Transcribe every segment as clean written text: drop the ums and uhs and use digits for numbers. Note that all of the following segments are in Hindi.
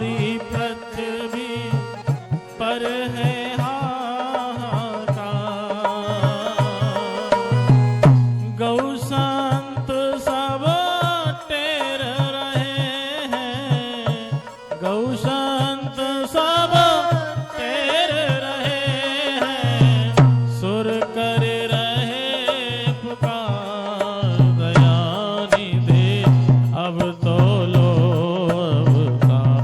सारी पृथ्वी पर है गौ संत सब टेर रहे हैं, गौ संत सब टेर रहे हैं, सुर कर रहे पुकार दया निधे अब तो लो अवतार,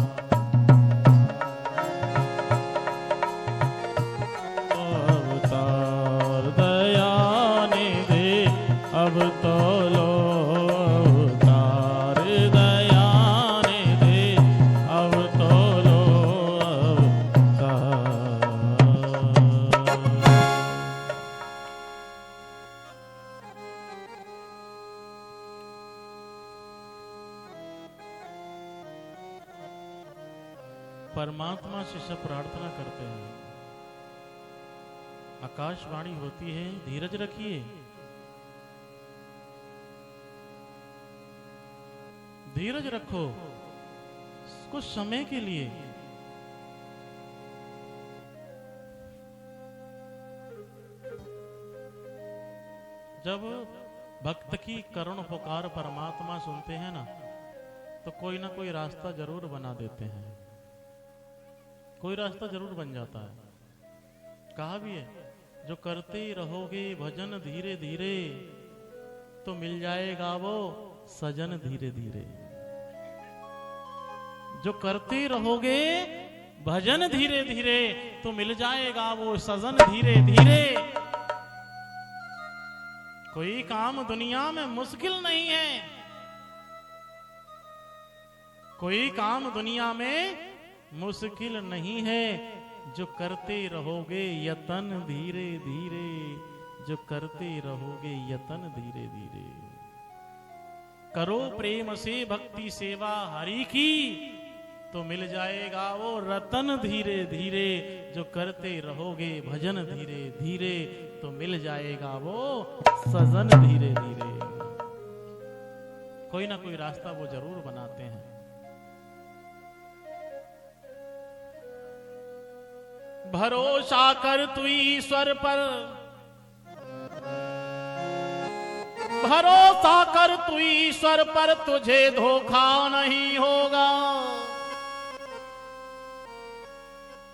अवतार दया निधे अब तो लो अवतार, दया निधे अब तो लो अवतार। परमात्मा से सब प्रार्थना करते हैं, आकाशवाणी होती है धीरज रखिए, धीरज रखो कुछ समय के लिए। जब भक्त की करुण पुकार परमात्मा सुनते हैं ना, तो कोई ना कोई रास्ता जरूर बना देते हैं, कोई रास्ता जरूर बन जाता है। कहा भी है, जो करते रहोगे भजन धीरे धीरे तो मिल जाएगा वो सजन धीरे धीरे। जो करते रहोगे भजन धीरे धीरे तो मिल जाएगा वो सजन धीरे धीरे। कोई काम दुनिया में मुश्किल नहीं है, कोई काम दुनिया में मुश्किल नहीं है, जो करते रहोगे यतन धीरे धीरे, जो करते रहोगे यतन धीरे धीरे। करो प्रेम से भक्ति सेवा हरि की तो मिल जाएगा वो रतन धीरे धीरे, जो करते रहोगे भजन धीरे धीरे तो मिल जाएगा वो सजन धीरे धीरे। कोई ना कोई रास्ता वो जरूर बनाते हैं। भरोसा कर तू ईश्वर पर, भरोसा कर तू ईश्वर पर, तुझे धोखा नहीं होगा।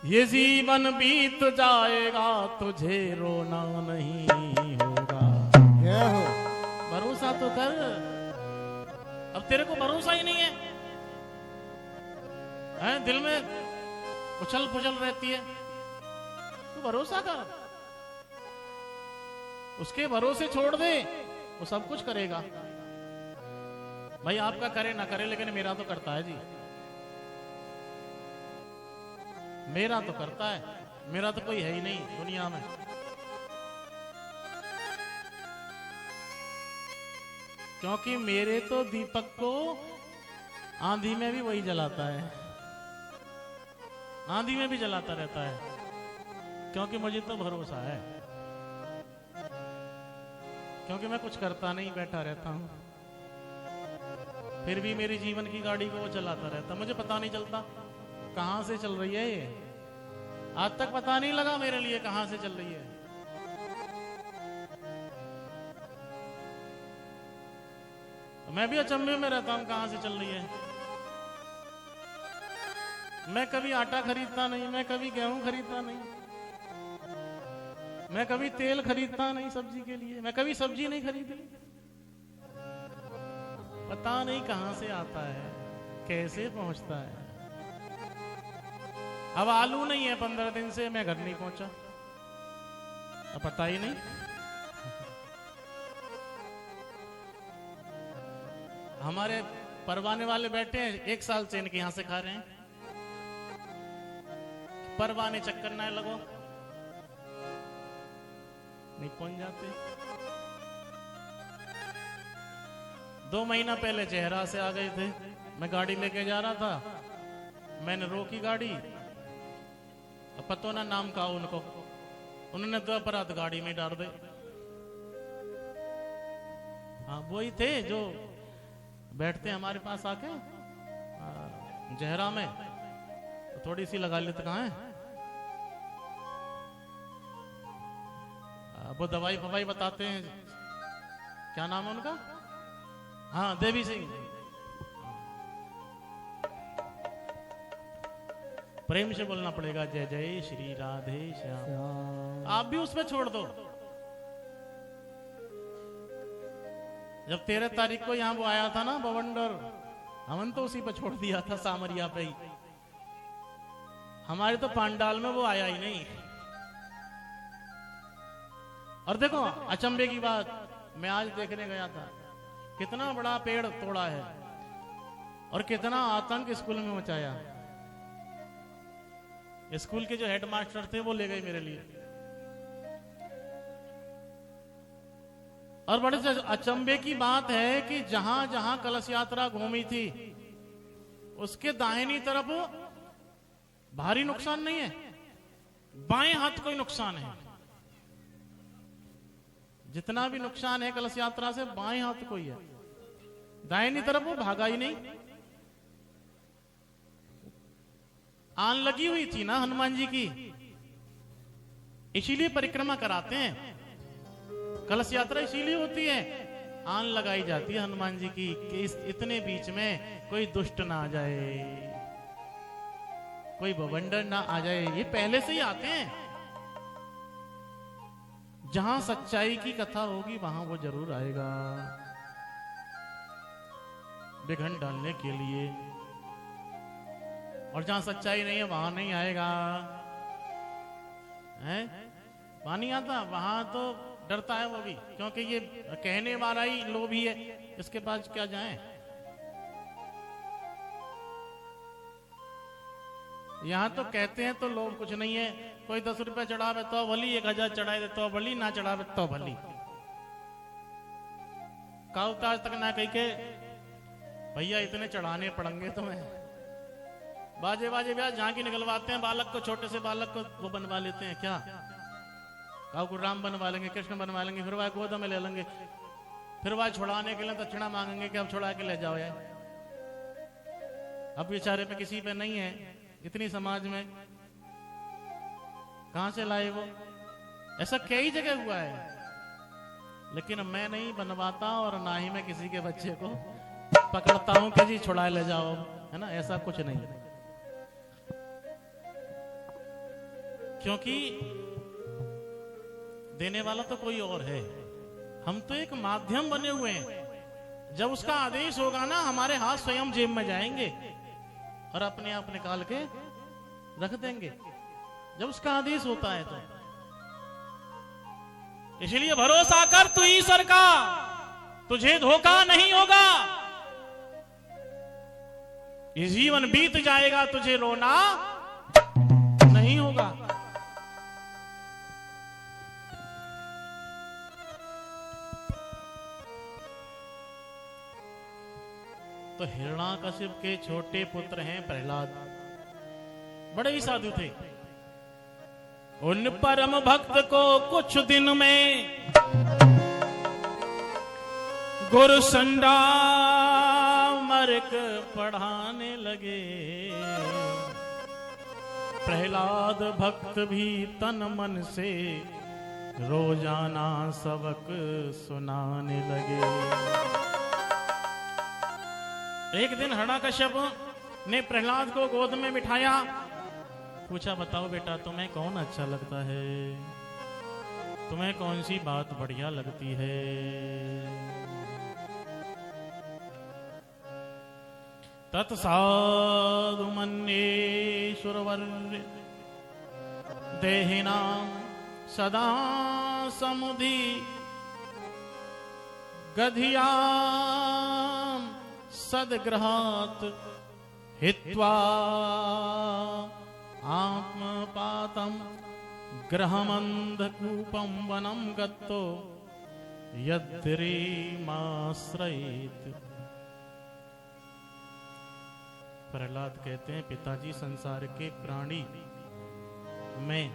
ये जीवन बीत जाएगा, तुझे रोना नहीं होगा। क्या हो? भरोसा तो कर, अब तेरे को भरोसा ही नहीं है, हैं? दिल में उछल पुछल रहती है, तू भरोसा कर, उसके भरोसे छोड़ दे, वो सब कुछ करेगा। भाई आपका करे ना करे, लेकिन मेरा तो करता है जी, मेरा तो करता है, मेरा तो कोई है ही नहीं दुनिया में। क्योंकि मेरे तो दीपक को आंधी में भी वही जलाता है, आंधी में भी जलाता रहता है, क्योंकि मुझे तो भरोसा है, क्योंकि मैं कुछ करता नहीं, बैठा रहता हूं, फिर भी मेरी जीवन की गाड़ी को वो चलाता रहता। मुझे पता नहीं चलता कहां से चल रही है ये, आज तक पता नहीं लगा मेरे लिए कहां से चल रही है। मैं भी अचंभे में रहता हूं कहां से चल रही है। मैं कभी आटा खरीदता नहीं, मैं कभी गेहूं खरीदता नहीं, मैं कभी तेल खरीदता नहीं सब्जी के लिए, मैं कभी सब्जी नहीं खरीदी। पता नहीं कहां से आता है, कैसे पहुंचता है। अब आलू नहीं है 15 दिन से, मैं घर नहीं पहुंचा, अब पता ही नहीं। हमारे परवाने वाले बैठे हैं, 1 साल से इनके यहां से खा रहे हैं। परवाने चक्कर ना लगो, नहीं पहुंच जाते। 2 महीना पहले चेहरा से आ गए थे, मैं गाड़ी लेके जा रहा था, मैंने रोकी गाड़ी, अब पता ना नाम का उनको, उन्होंने 2 अपराध गाड़ी में डाल दे। हाँ वही थे जो बैठते हमारे पास आके जहरा में, थोड़ी सी लगा लेते कहाँ है? वो दवाई फवाई बताते हैं, क्या नाम है उनका? हाँ, देवी सिंह। प्रेम से बोलना पड़ेगा, जय जय श्री राधे श्याम। आप भी उसमें छोड़ दो। जब 13 तारीख को यहाँ वो आया था ना बवंडर, हमन तो उसी पर छोड़ दिया था, सामरिया पे ही। हमारे तो पांडाल में वो आया ही नहीं। और देखो अचंभे की बात, मैं आज देखने गया था, कितना बड़ा पेड़ तोड़ा है और कितना आतंक स्कूल में मचाया। स्कूल के जो हेडमास्टर थे वो ले गए मेरे लिए। और बड़े अचंभे की बात है कि जहां जहां कलश यात्रा घूमी थी उसके दाहिनी तरफ भारी नुकसान नहीं है, बाएं हाथ कोई नुकसान है। जितना भी नुकसान है कलश यात्रा से बाएं हाथ को ही है, दाहिनी तरफ वो भागा ही नहीं। आन लगी हुई थी ना हनुमान जी की, इसीलिए परिक्रमा कराते हैं। कलश यात्रा इसीलिए होती है, आन लगाई जाती है हनुमान जी की कि इतने बीच में कोई दुष्ट ना आ जाए, कोई बवंडर ना आ जाए। ये पहले से ही आते हैं। जहां सच्चाई की कथा होगी वहां वो जरूर आएगा विघ्न डालने के लिए, और जहां सच्चाई नहीं है वहां नहीं आएगा। है वहां नहीं आता, वहां तो डरता है वो भी, क्योंकि ये कहने वाला ही लोभी है, इसके पास क्या जाए। यहां तो कहते हैं तो लोग कुछ नहीं है, कोई 10 रुपए चढ़ावे तो भली, 1000 चढ़ाए दे तो भली, ना चढ़ावे तो भली। काउताज तक ना कही के भैया इतने चढ़ाने पड़ेंगे तुम्हें। बाजे बाजे ब्याह झांकी निकलवाते हैं, बालक को, छोटे से बालक को वो बनवा लेते हैं। क्या काऊ को राम बनवा लेंगे, कृष्ण बनवा लेंगे, फिर वह गोद में ले लेंगे, फिर वह छुड़ाने के लिए दक्षिणा मांगेंगे कि अब छुड़ा के ले जाओ यार। अब बेचारे पे किसी पे नहीं है, इतनी समाज में कहां से लाए वो? ऐसा कई जगह हुआ है, लेकिन मैं नहीं बनवाता और ना ही मैं किसी के बच्चे को पकड़ता हूं कि जी छुड़ा ले जाओ, है ना, ऐसा कुछ नहीं। क्योंकि देने वाला तो कोई और है, हम तो एक माध्यम बने हुए हैं। जब उसका आदेश होगा ना, हमारे हाथ स्वयं जेब में जाएंगे और अपने आप निकाल के रख देंगे, जब उसका आदेश होता है तो। इसलिए भरोसा कर तू ईश्वर का, तुझे धोखा नहीं होगा। ये जीवन बीत जाएगा, तुझे रोना नहीं होगा। तो हिरण्याकशिप के छोटे पुत्र हैं प्रहलाद, बड़े ही साधु थे। उन परम भक्त को कुछ दिन में गुरु संडा मर्क पढ़ाने लगे। प्रहलाद भक्त भी तन मन से रोजाना सबक सुनाने लगे। एक दिन हिरण्याकश्यप ने प्रहलाद को गोद में बिठाया, पूछा बताओ बेटा तुम्हें कौन अच्छा लगता है, तुम्हें कौन सी बात बढ़िया लगती है। तत्साधु मन्येश्वरवर्य देहिनां सदा समुधि गधियां सद्ग्रहात् हित्वा आत्मपातं ग्रहमन्धकूपं वनं गत्तो यद्रिमाश्रयेत्। प्रहलाद कहते हैं पिताजी संसार के प्राणी मैं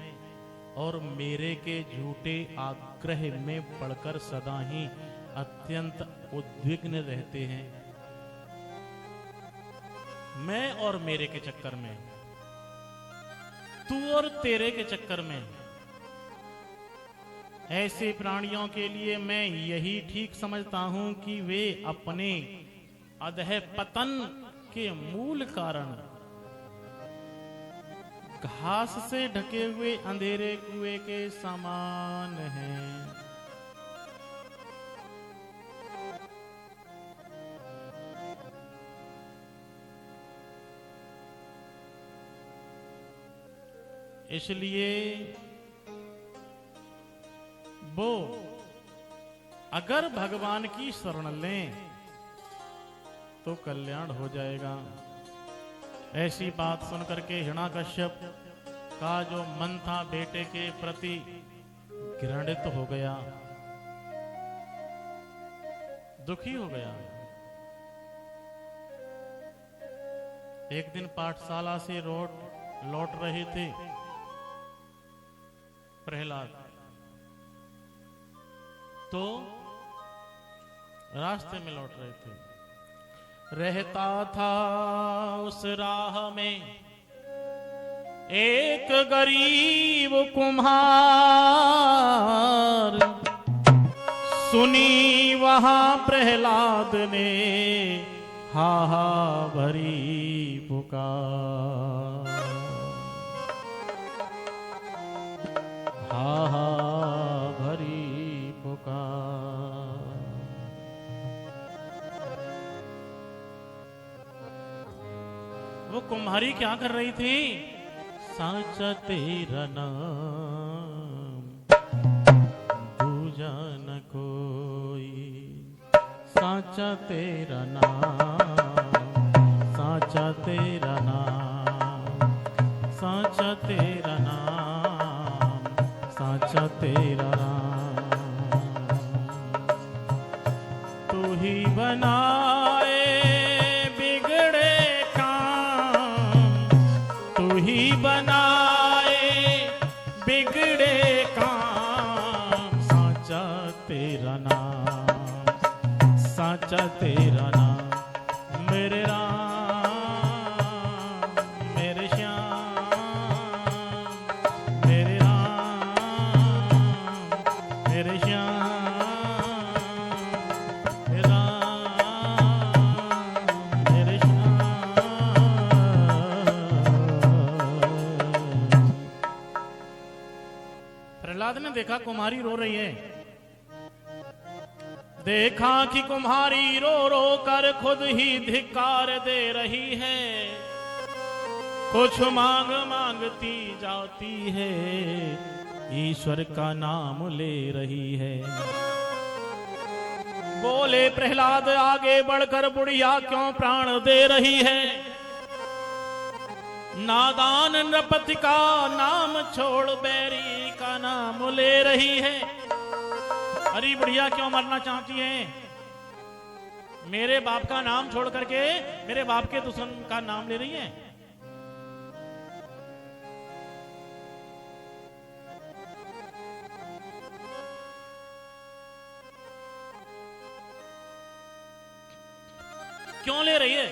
और मेरे के झूठे आग्रह में पड़कर सदा ही अत्यंत उद्विग्न रहते हैं। मैं और मेरे के चक्कर में तू और तेरे के चक्कर में। ऐसे प्राणियों के लिए मैं यही ठीक समझता हूं कि वे अपने अधः पतन के मूल कारण घास से ढके हुए अंधेरे कुएं के समान हैं। इसलिए वो अगर भगवान की शरण लें तो कल्याण हो जाएगा। ऐसी बात सुनकर के हिरण्याकश्यप का जो मन था बेटे के प्रति घृणित हो गया, दुखी हो गया। एक दिन पाठशाला से लौट रहे थे प्रहलाद, तो रास्ते में लौट रहे थे। रहता था उस राह में एक गरीब कुम्हार, सुनी वहां प्रहलाद ने हा भरी पुकार, हा भरी पुकार। वो कुम्हारी क्या कर रही थी? साचा तेरा नाम दूजा न कोई, साचा तेरा नाम, साचा तेरा नाम, साचा तेरा नाम, साचा तेरा नाम। तू ही बनाए बनाए बिगड़े काम, साचा तेरा नाम, साचा तेरा नाम। मेरे राम मेरे श्याम, मेरे राम मेरे श्याम, मेरे श्याम। प्रहलाद ने देखा कुम्हारी रो रही है, देखा कि कुम्हारी रो रो कर खुद ही धिक्कार दे रही है, कुछ मांग मांगती जाती है, ईश्वर का नाम ले रही है। बोले प्रहलाद आगे बढ़कर बुढ़िया क्यों प्राण दे रही है, नादान नृपति का नाम छोड़ बैरी का नाम ले रही है। अरे बुढ़िया क्यों मरना चाहती है? मेरे बाप का नाम छोड़ करके मेरे बाप के दुश्मन का नाम ले रही है। क्यों ले रही है?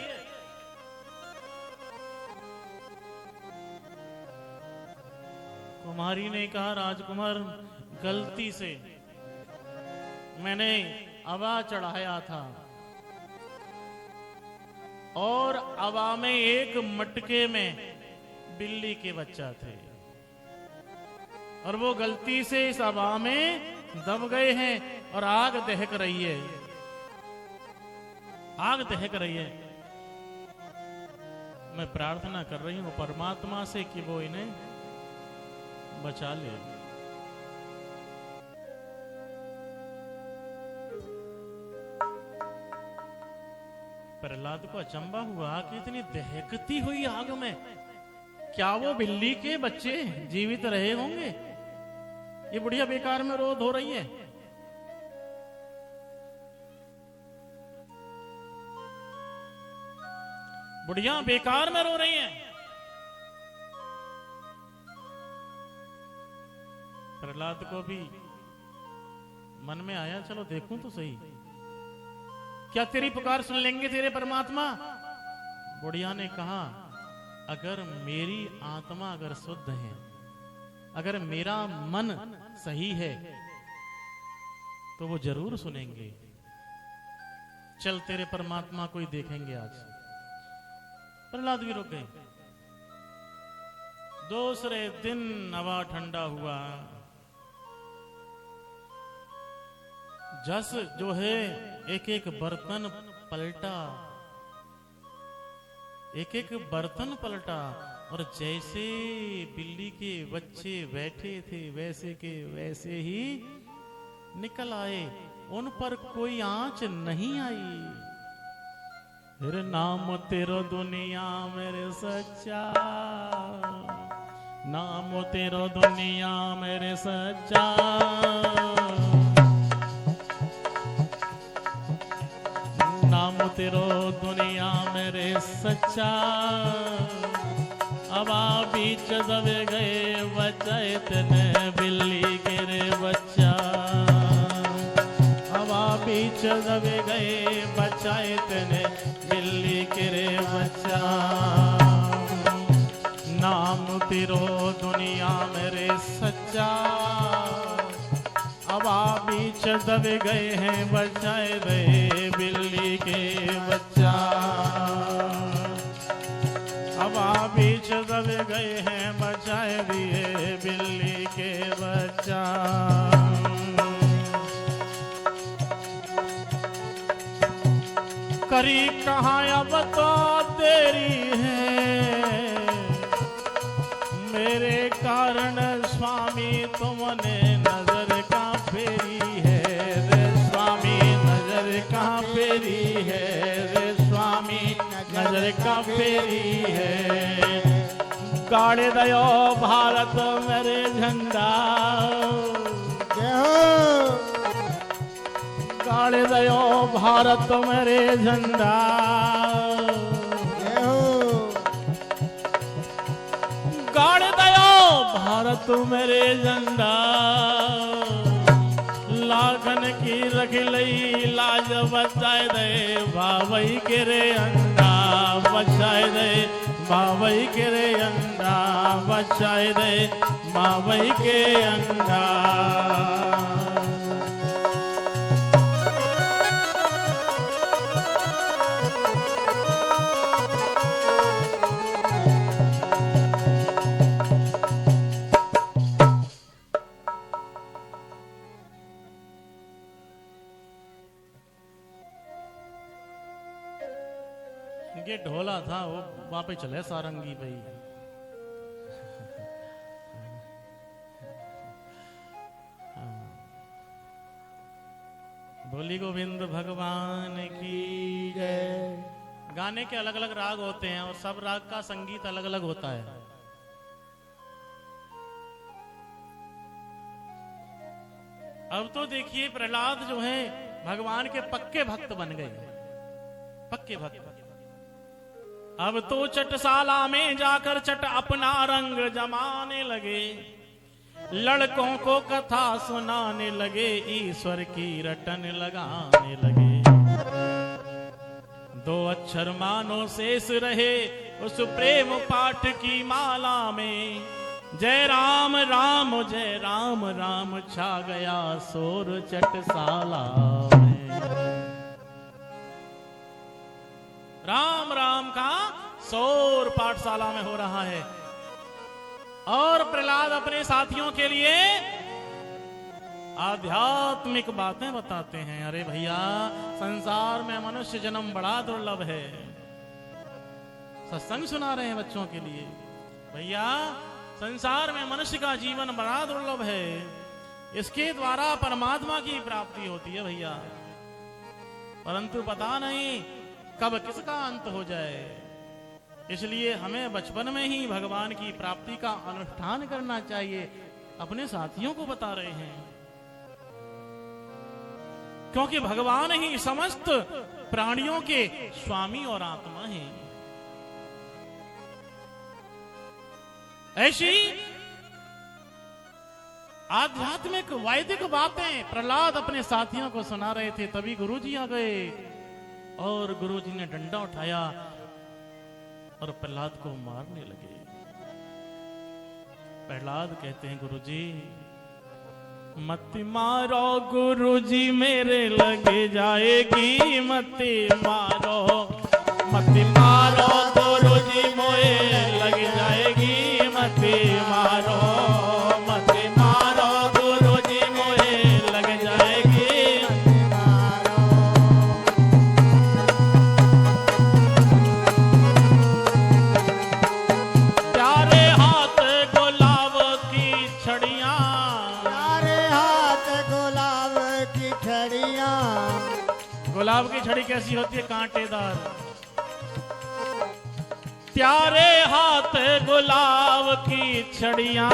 कुमारी ने कहा राजकुमार गलती से मैंने अवा चढ़ाया था और अवा में एक मटके में बिल्ली के बच्चा थे और वो गलती से इस अवा में दब गए हैं और आग दहक रही है, आग दहक रही है। मैं प्रार्थना कर रही हूं परमात्मा से कि वो इन्हें बचा ले। प्रहलाद को अचंबा हुआ कि इतनी दहकती हुई आग में क्या वो बिल्ली के बच्चे जीवित रहे होंगे? ये बुढ़िया बेकार में रो धो रही है। बुढ़िया बेकार में रो रही है। प्रहलाद को भी मन में आया चलो देखूं तो सही, क्या तेरी पुकार सुन लेंगे तेरे परमात्मा? बुढ़िया ने कहा अगर मेरी आत्मा अगर शुद्ध है, अगर मेरा मन सही है, तो वो जरूर सुनेंगे। चल तेरे परमात्मा को ही देखेंगे आज। प्रहलाद भी रुक गए। दूसरे दिन हवा ठंडा हुआ। जस जो है एक एक बर्तन पलटा, एक एक बर्तन पलटा, और जैसे बिल्ली के बच्चे बैठे थे वैसे के वैसे ही निकल आए। उन पर कोई आंच नहीं आई। फिर नाम तेरो दुनिया मेरे सच्चा, नाम तेरो दुनिया मेरे सच्चा, नाम तेरो दुनिया मेरे सच्चा। अब बीच दबे गए बचाए तेने बिल्ली के रे बच्चा, अब बीच दबे गए बचाए तेने बिल्ली के रे बच्चा। नाम तेरो दुनिया मेरे सच्चा, अब बीच दबे गए हैं बचाए रे बिल्ली के बच्चा। अब बीच दबे गए हैं बचाए दिए बिल्ली के बच्चा। करी कहाँ अब तो देरी है, मेरे कारण स्वामी तुमने नजर का फेरी है रे स्वामी, नजर का फेरी है रे स्वामी, नजर का फेरी है। गाड़े दयो भारत मेरे झंडा, गाड़े दयो भारत मेरे झंडा, गाड़े दयो भारत मेरे झंडा। लागन की रख लई लाज बचाए दे बाबई के रे अंडा, बचाए दे बाबई के रे अंडा, बचाए दे बाबई के अंडा। ये ढोला था वो वहां पे चले सारंगी भाई। बोली गोविंद भगवान की जय। गाने के अलग अलग राग होते हैं और सब राग का संगीत अलग अलग होता है। अब तो देखिए प्रहलाद जो है भगवान के पक्के भक्त बन गए, पक्के भक्त। अब तो चटशाला में जाकर चट अपना रंग जमाने लगे, लड़कों को कथा सुनाने लगे, ईश्वर की रटन लगाने लगे। दो अक्षर मानो शेष रहे उस प्रेम पाठ की माला में, जय राम राम जय राम राम छा गया शोर चटशाला में। राम राम का शोर पाठशाला में हो रहा है। और प्रहलाद अपने साथियों के लिए आध्यात्मिक बातें बताते हैं। अरे भैया संसार में मनुष्य जन्म बड़ा दुर्लभ है। सत्संग सुना रहे हैं बच्चों के लिए। भैया संसार में मनुष्य का जीवन बड़ा दुर्लभ है, इसके द्वारा परमात्मा की प्राप्ति होती है भैया, परंतु पता नहीं कब किसका अंत हो जाए। इसलिए हमें बचपन में ही भगवान की प्राप्ति का अनुष्ठान करना चाहिए। अपने साथियों को बता रहे हैं क्योंकि भगवान ही समस्त प्राणियों के स्वामी और आत्मा हैं। ऐसी आध्यात्मिक वैदिक बातें प्रहलाद अपने साथियों को सुना रहे थे। तभी गुरुजी आ गए और गुरुजी ने डंडा उठाया और प्रहलाद को मारने लगे। प्रहलाद कहते हैं गुरुजी मत मारो गुरुजी मेरे लगे जाएगी, मत मारो गुरुजी मोए लग जाएगी, मत मारो गुरुजी मोए लग जाएगी, प्यारे हाथ गुलाब की छड़ियां, प्यारे हाथ गुलाब की छड़ियां। गुलाब की छड़ी कैसी होती है? कांटेदार। प्यारे हाथ गुलाब की छड़ियां,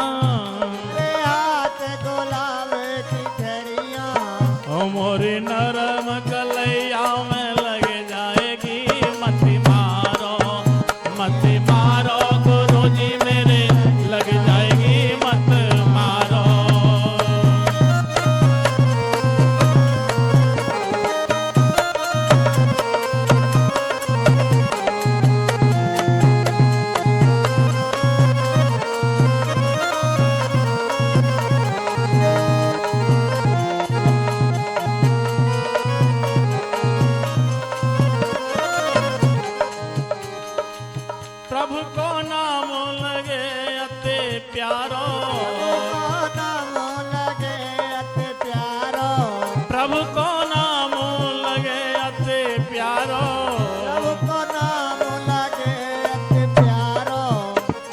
प्यारे हाथ गुलाब की छड़ियां। ओ मोरी नरम कलैया में लग जाएगी, मत मारो गुरुजी मेरे लग जाएगी, मत मारो। प्रभु को नाम लगे अति प्यारो, नाम लगे अति प्यारो। प्रभु को नाम लगे अति प्यारो, प्रभु को नाम लगे अति प्यारो।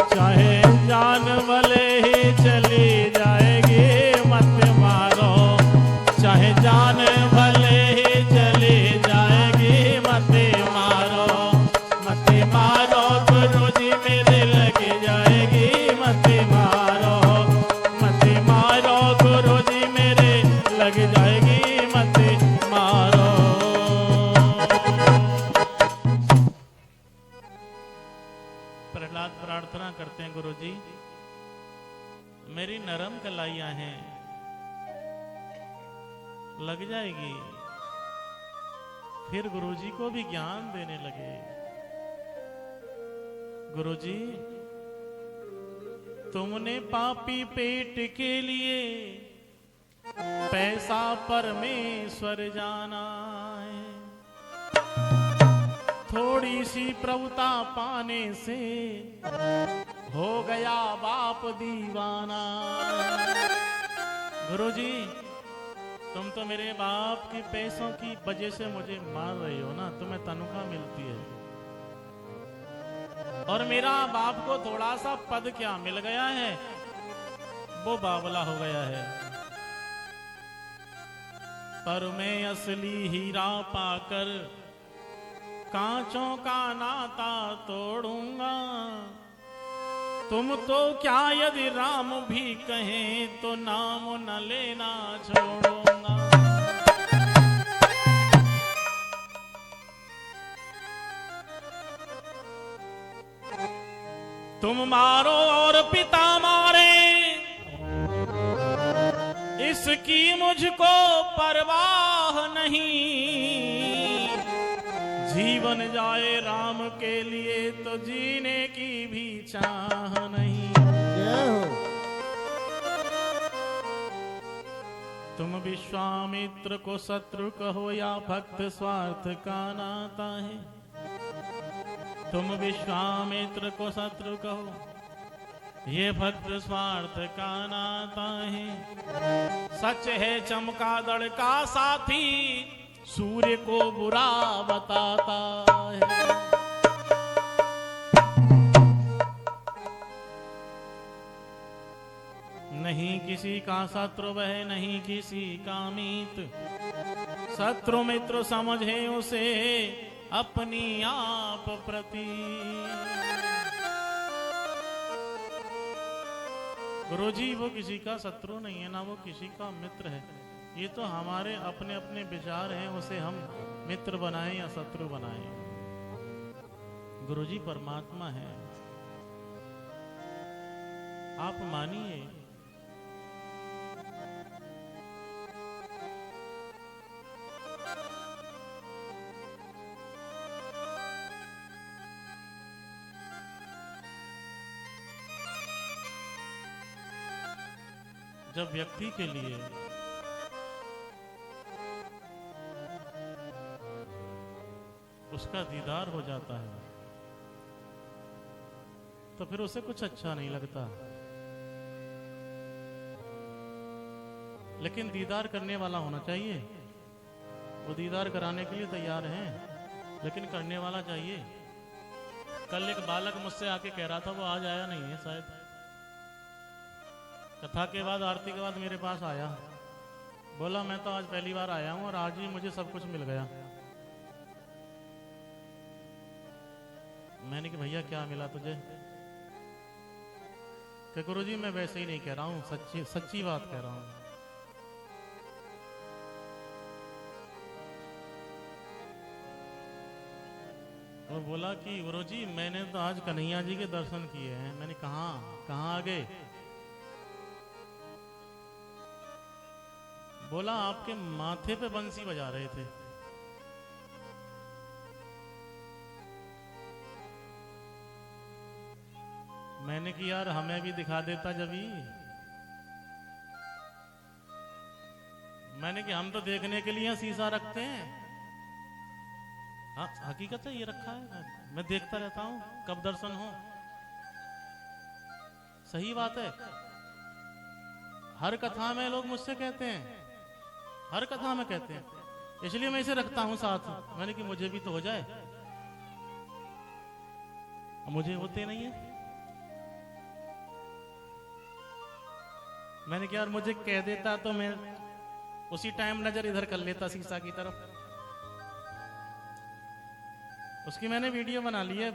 चाहे जान भले ही चली जाएगी, मत मारो, चाहे जान भले ही चली जाएगी, मत मारो गुरुजी मेरे लग जाएगी, मत मारो गुरुजी मेरे लग जाएगी, मत मारो। प्रहलाद प्रार्थना करते हैं गुरुजी मेरी नरम कलाइयां हैं, लग जाएगी। फिर गुरुजी को भी ज्ञान देने लगे। गुरुजी तुमने पापी पेट के लिए पैसा परमेश्वर जाना है, थोड़ी सी प्रभुता पाने से हो गया बाप दीवाना। गुरुजी तुम तो मेरे बाप के पैसों की वजह से मुझे मार रही हो ना, तुम्हें तनख्वाह मिलती है और मेरा बाप को थोड़ा सा पद क्या मिल गया है, वो बावला हो गया है। पर मैं असली हीरा पाकर कांचों का नाता तोड़ूंगा, तुम तो क्या यदि राम भी कहें तो नाम न लेना छोड़ूंगा। तुम मारो और पिता मारे, इसकी मुझको परवाह नहीं, जीवन जाए राम के लिए तो जीने की भी चाह नहीं। तुम विश्वामित्र को शत्रु कहो या भक्त स्वार्थ का नाता है, तुम विश्वामित्र को शत्रु कहो, ये भक्त स्वार्थ का नाता है। सच है चमगादड़ का साथी, सूर्य को बुरा बताता है। नहीं किसी का शत्रु वह नहीं किसी का मित्र, शत्रु मित्र समझे उसे अपनी आप प्रति। गुरुजी वो किसी का शत्रु नहीं है ना वो किसी का मित्र है, ये तो हमारे अपने अपने विचार हैं, उसे हम मित्र बनाएं या शत्रु बनाएं। गुरुजी परमात्मा है, आप मानिए। जब व्यक्ति के लिए उसका दीदार हो जाता है तो फिर उसे कुछ अच्छा नहीं लगता। लेकिन दीदार करने वाला होना चाहिए। वो दीदार कराने के लिए तैयार हैं, लेकिन करने वाला चाहिए। कल एक बालक मुझसे आके कह रहा था, वो आज आया नहीं है शायद, कथा के बाद आरती के बाद मेरे पास आया, बोला मैं तो आज पहली बार आया हूं और आज ही मुझे सब कुछ मिल गया। मैंने कहा भैया क्या मिला तुझे? कि गुरुजी मैं वैसे ही नहीं कह रहा हूं, सच्ची सच्ची बात कह रहा हूं। वो बोला कि गुरुजी मैंने तो आज कन्हैया जी के दर्शन किए हैं। मैंने कहाँ आ गए? बोला आपके माथे पे बंसी बजा रहे थे। मैंने कि यार हमें भी दिखा देता जब ही। मैंने कि हम तो देखने के लिए शीशा रखते हैं। हाँ हकीकत है, ये रखा है, मैं देखता रहता हूं कब दर्शन हो। सही बात है। हर कथा में लोग मुझसे कहते हैं, हर कथा में कहते हैं, इसलिए मैं इसे रखता हूं साथ। मैंने कि मुझे भी तो हो जाए, मुझे होते नहीं है। मैंने कहा यार मुझे कह देता तो मैं उसी टाइम नजर इधर कर लेता शीशा की तरफ। उसकी मैंने वीडियो बना ली है,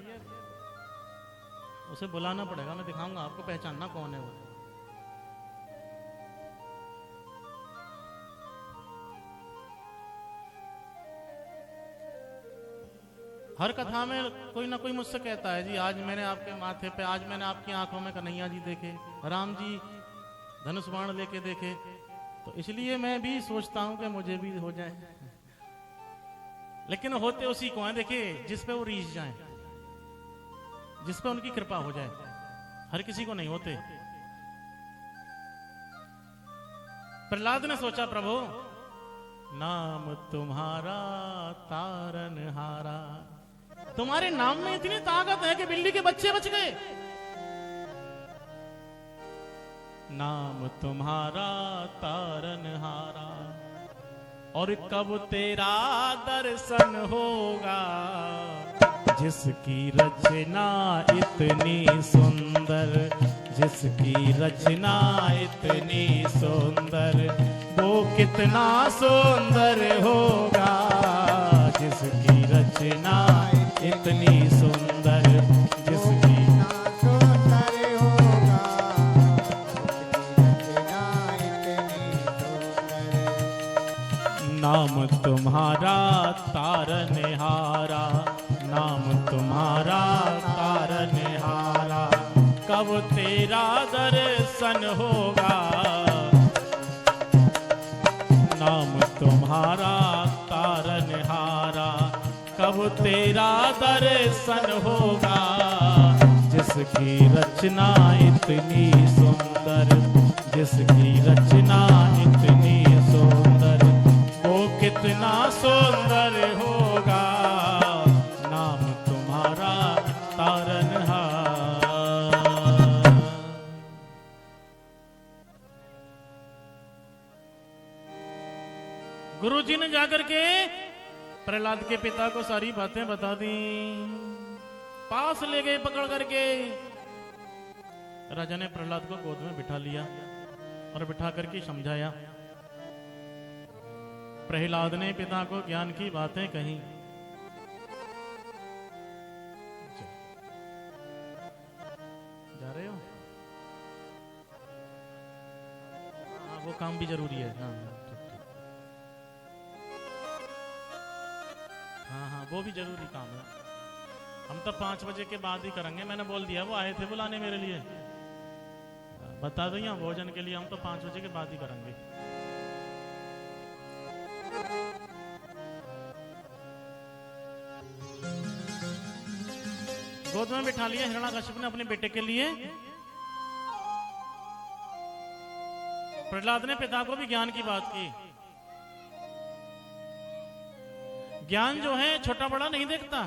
उसे बुलाना पड़ेगा, मैं दिखाऊंगा आपको, पहचानना कौन है वो। हर कथा में कोई ना कोई मुझसे कहता है जी आज मैंने आपके माथे पे, आज मैंने आपकी आंखों में कन्हैया जी देखे, राम जी धनुष बाण लेके देखे। तो इसलिए मैं भी सोचता हूं कि मुझे भी हो जाए। लेकिन होते उसी को हैं, देखिए जिस पे वो रीझ जाए, जिस पे उनकी कृपा हो जाए, हर किसी को नहीं होते। प्रहलाद ने सोचा प्रभु नाम तुम्हारा तारनहारा, तुम्हारे नाम में इतनी ताकत है कि बिल्ली के बच्चे बच गए। नाम तुम्हारा तारनहारा, और कब तेरा दर्शन होगा, जिसकी रचना इतनी सुंदर, जिसकी रचना इतनी सुंदर, वो कितना सुंदर होगा, जिसकी रचना इतनी सुंदर, जिसकी नाम तुम्हारा तारनहारा, नाम तुम्हारा तारनहारा, कब तेरा दर्शन होगा, नाम तुम्हारा तारनहारा, कब तेरा दर्शन होगा, जिसकी रचना इतनी सुंदर, जिसकी रचना इतनी सुंदर, वो कितना सुंदर होगा, नाम तुम्हारा तारनहार। गुरुजी ने जाकर के प्रहलाद के पिता को सारी बातें बता दी, पास ले गए पकड़ करके। राजा ने प्रहलाद को गोद में बिठा लिया और बिठा करके समझाया। प्रहलाद ने पिता को ज्ञान की बातें कही। जा रहे हो? हाँ, वो काम भी जरूरी है। हाँ हाँ, वो भी जरूरी काम है। हम तो 5 बजे के बाद ही करेंगे, मैंने बोल दिया। वो आए थे बुलाने मेरे लिए, बता दो यहाँ भोजन के लिए हम तो 5 बजे के बाद ही करेंगे। गोद में बिठा लिया हिरण्याकश्यप ने अपने बेटे के लिए। प्रहलाद ने पिता को भी ज्ञान की बात की। ज्ञान जो है छोटा बड़ा नहीं देखता,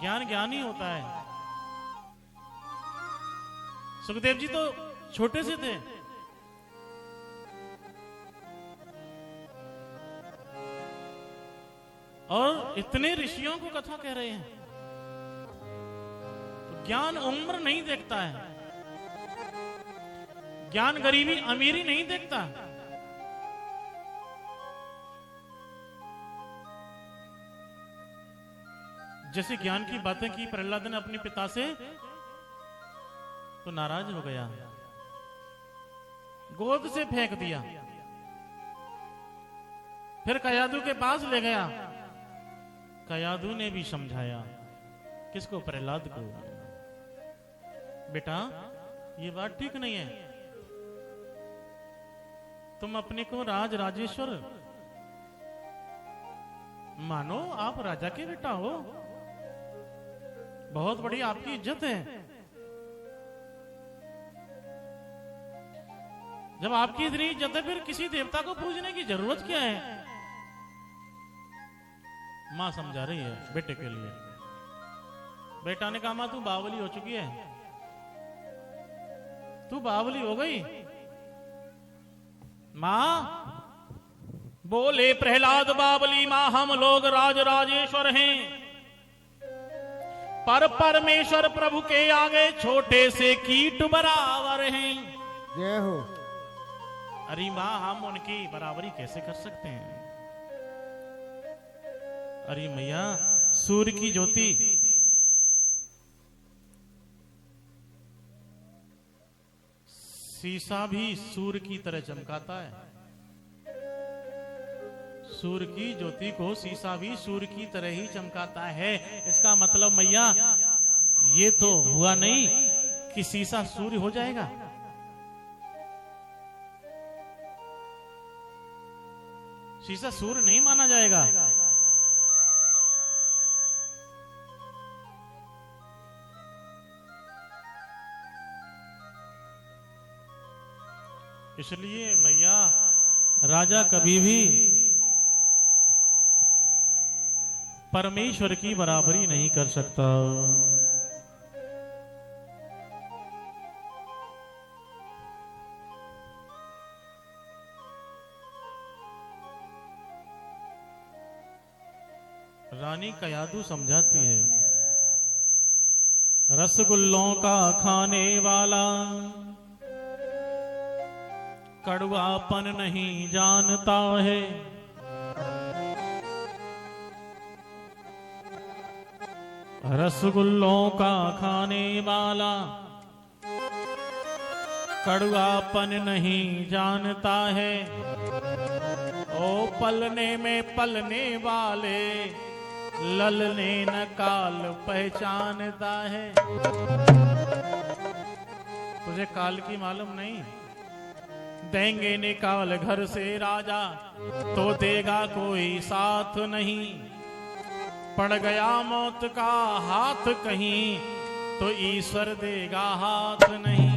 ज्ञान ज्ञान ही होता है। सुखदेव जी तो छोटे से थे, और इतने ऋषियों को कथा कह रहे हैं। तो ज्ञान उम्र नहीं देखता है, ज्ञान गरीबी अमीरी नहीं देखता। जैसे ज्ञान की बातें की प्रहलाद ने अपने पिता से, तो नाराज हो गया, गोद से फेंक दिया। फिर कयादू के पास ले गया। कयादू ने भी समझाया, किसको? प्रहलाद को। बेटा ये बात ठीक नहीं है, तुम अपने को राज राजेश्वर मानो, आप राजा के बेटा हो, बहुत बड़ी आपकी इज्जत है। जब आपकी इतनी इज्जत है, फिर किसी देवता को पूजने की जरूरत क्या है? मां समझा रही है बेटे के लिए। बेटा ने कहा, मां तू बावली हो चुकी है, तू बावली हो गई। मां बोले, प्रहलाद बावली मां, हम लोग राज राजेश्वर हैं, पर परमेश्वर प्रभु के आगे छोटे से कीट बराबर हैं। जय हो। अरे मां, हम उनकी बराबरी कैसे कर सकते हैं? अरे मैया, सूर्य की ज्योति शीशा भी सूर्य की तरह चमकाता है। सूर्य की ज्योति को शीशा भी सूर्य की तरह ही चमकाता है। इसका मतलब मैया, ये तो हुआ नहीं कि शीशा सूर्य हो जाएगा। शीशा सूर्य नहीं माना जाएगा। इसलिए मैया, राजा कभी भी परमेश्वर की बराबरी नहीं कर सकता। रानी कयादू समझाती है, रसगुल्लों का खाने वाला कड़वापन नहीं जानता है। रसगुल्लों का खाने वाला कड़वापन नहीं जानता है। ओ पलने में पलने वाले ललने न काल पहचानता है। तुझे काल की मालूम नहीं? देंगे निकाल घर से राजा, तो देगा कोई साथ नहीं। पड़ गया मौत का हाथ कहीं, तो ईश्वर देगा हाथ नहीं।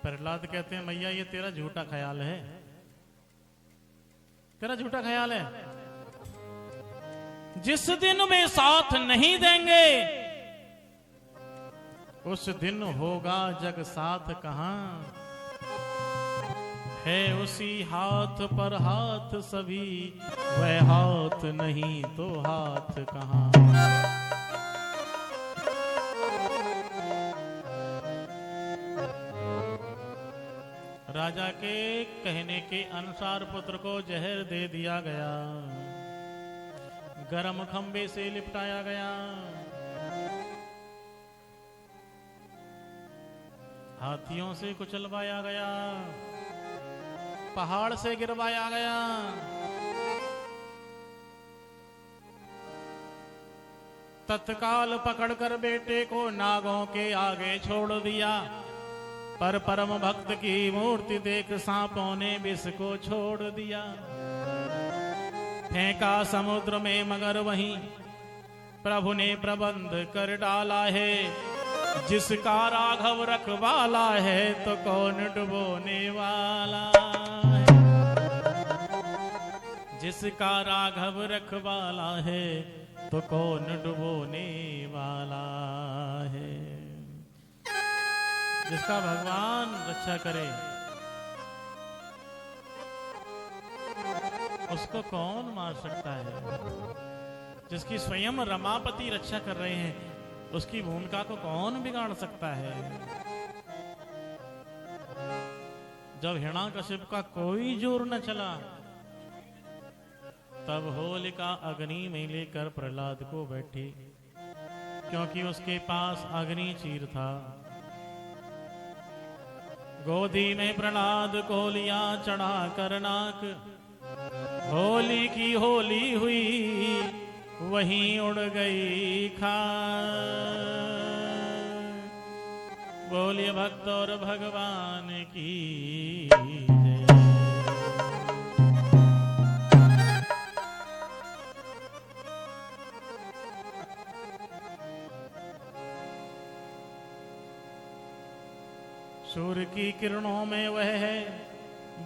प्रहलाद कहते हैं, मैया ये तेरा झूठा ख्याल है, तेरा झूठा ख्याल है। जिस दिन वे साथ नहीं देंगे, उस दिन होगा जग साथ कहां। है उसी हाथ पर हाथ सभी, वह हाथ नहीं तो हाथ कहां। राजा के कहने के अनुसार पुत्र को जहर दे दिया गया, गरम खंबे से लिपटाया गया, हाथियों से कुचलवाया गया, पहाड़ से गिरवाया गया। तत्काल पकड़कर बेटे को नागों के आगे छोड़ दिया, पर परम भक्त की मूर्ति देख सांपों ने विष को छोड़ दिया। फेंका समुद्र में मगर वहीं प्रभु ने प्रबंध कर डाला है, जिसका राघव रखवाला है तो कौन डुबोने वाला है। जिसका राघव रखवाला है तो कौन डुबोने वाला है। जिसका भगवान रक्षा करे उसको कौन मार सकता है। जिसकी स्वयं रमापति रक्षा कर रहे हैं उसकी भूमिका को कौन बिगाड़ सकता है। जब हिरण्याकशिप का कोई जोर न चला तब होलिका अग्नि में लेकर प्रहलाद को बैठी, क्योंकि उसके पास अग्नि चीर था। गोदी में प्रहलाद को लिया चढ़ा कर नाक, होली की होली हुई वहीं उड़ गई खाक। बोलिए भक्त और भगवान की जय। सूर्य की किरणों में वह है,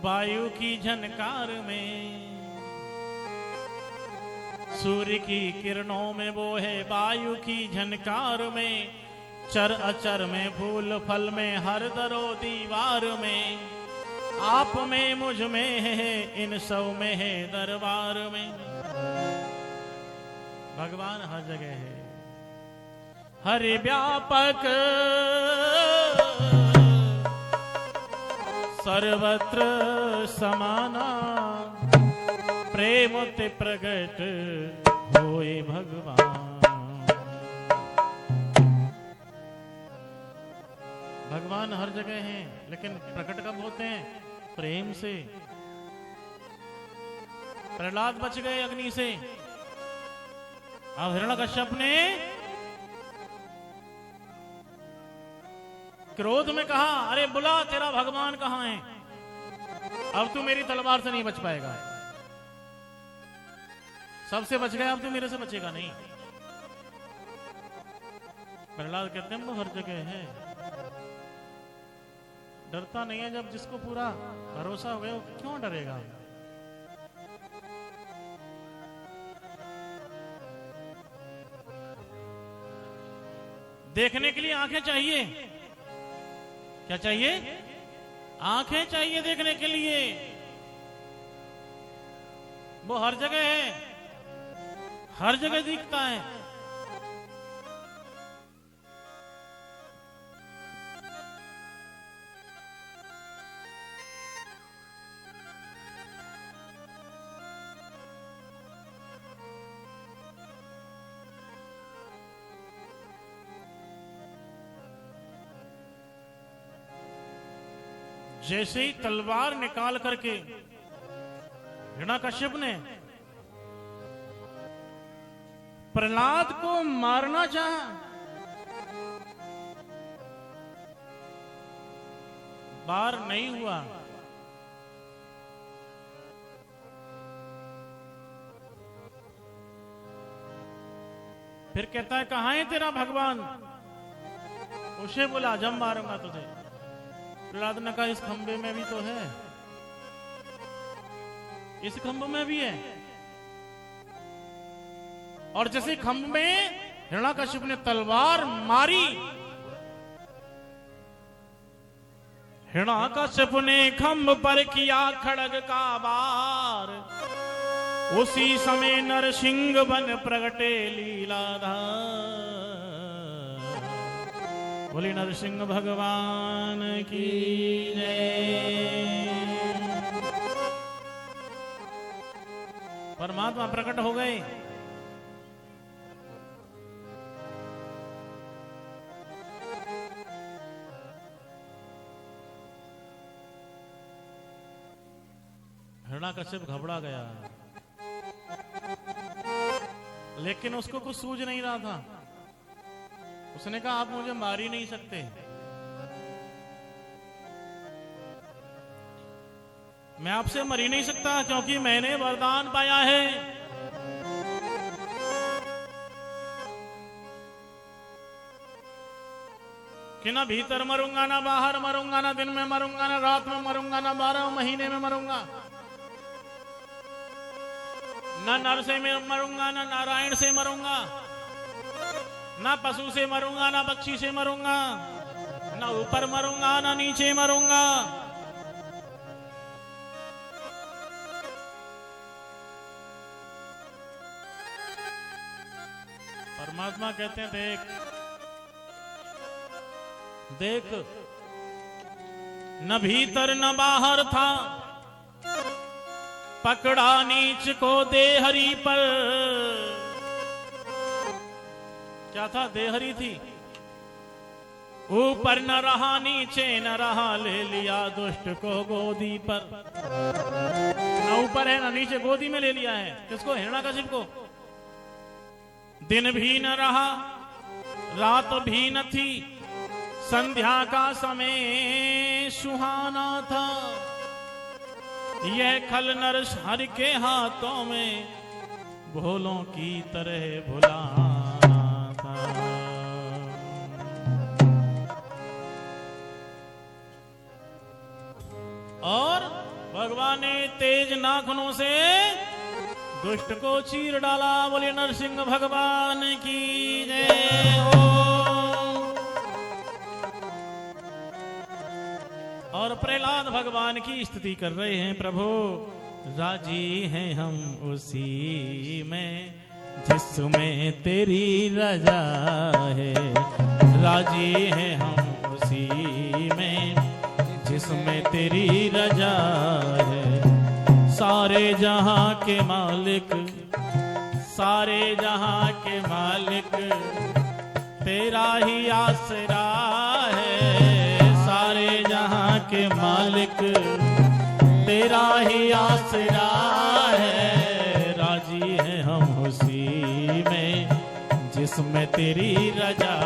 वायु की झनकार में। सूर्य की किरणों में वो है, वायु की झनकार में। चर अचर में, फूल फल में, हर दरो दीवार में। आप में मुझ में है, इन सब में है दरबार में। भगवान हर जगह है, हरि व्यापक सर्वत्र समाना। प्रेम ते प्रगट होए भगवान। भगवान हर जगह हैं, लेकिन प्रकट कब होते हैं? प्रेम से। प्रहलाद बच गए अग्नि से। अब हिरण्यकश्यप ने क्रोध में कहा, अरे बुला, तेरा भगवान कहां है? अब तू मेरी तलवार से नहीं बच पाएगा। सबसे बच गया, अब तू मेरे से बचेगा नहीं। प्रहलाद कहते हैं वो हर जगह है, डरता नहीं है। जब जिसको पूरा भरोसा हो गया वो क्यों डरेगा? देखने के लिए आंखें चाहिए। क्या चाहिए? आंखें चाहिए देखने के लिए। वो हर जगह है, हर जगह दिखता है। जैसे ही तलवार निकाल करके हिरण्याकश्यप ने प्रहलाद को मारना चाहा, बार नहीं हुआ। फिर कहता है, कहां है तेरा भगवान? उसे बोला, जब मारूंगा तुझे। प्रहलाद ने कहा, इस खंबे में भी तो है, इस खंभ में भी है। और जैसे खंभ में हिरण्याकश्यप ने तलवार मारी, हिरण्याकश्यप ने खंभ पर किया खड़ग का वार। उसी समय नरसिंह बन प्रगटे लीलाधार। बोली नरसिंह भगवान की जय। परमात्मा प्रकट हो गए। हिरण्याकश्यप घबरा गया, लेकिन उसको कुछ सूझ नहीं रहा था। उसने कहा, आप मुझे मार ही नहीं सकते। मैं आपसे मर ही नहीं सकता, क्योंकि मैंने वरदान पाया है। कि ना भीतर मरूंगा, ना बाहर मरूंगा, ना दिन में मरूंगा, ना रात में मरूंगा, ना 12 महीने में मरूंगा, ना नर से मरूंगा, ना नारायण से मरूंगा, ना पशु से मरूंगा, ना पक्षी से मरूंगा, ना ऊपर मरूंगा, ना नीचे मरूंगा। परमात्मा कहते हैं देख न भीतर न बाहर था, पकड़ा नीच को देहरी पर। क्या था? देहरी थी। ऊपर न रहा नीचे न रहा, ले लिया दुष्ट को गोदी पर। न ऊपर है न नीचे, गोदी में ले लिया है। किसको? हिरण्याकशिप को। दिन भी न रहा रात भी न थी, संध्या का समय सुहाना था। यह खल नर हरि के हाथों में भोलों की तरह भुलाना था। और भगवान ने तेज नाखूनों से दुष्ट को चीर डाला। बोले नरसिंह भगवान की जय हो। और प्रहलाद भगवान की स्तुति कर रहे हैं, प्रभु राजी हैं हम उसी में जिसमें तेरी रजा है। राजी हैं हम उसी में जिसमें तेरी रजा है। सारे जहां के मालिक, सारे जहां के मालिक तेरा ही आसरा है। सारे जहां के मालिक तेरा ही आसरा है। राजी हैं हम उसी में जिसमें तेरी रजा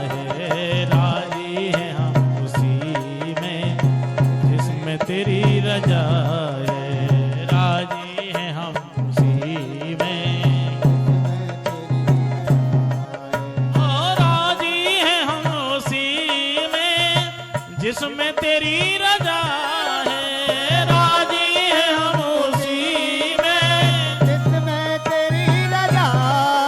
है। राजी हैं हम उसी में जिसमें तेरी रजा है। राजी हैं हम उसी में, और राजी हैं हम उसी में जिसमें तेरी रजा है। राजी हैं हम उसी में जिसमें तेरी रजा है।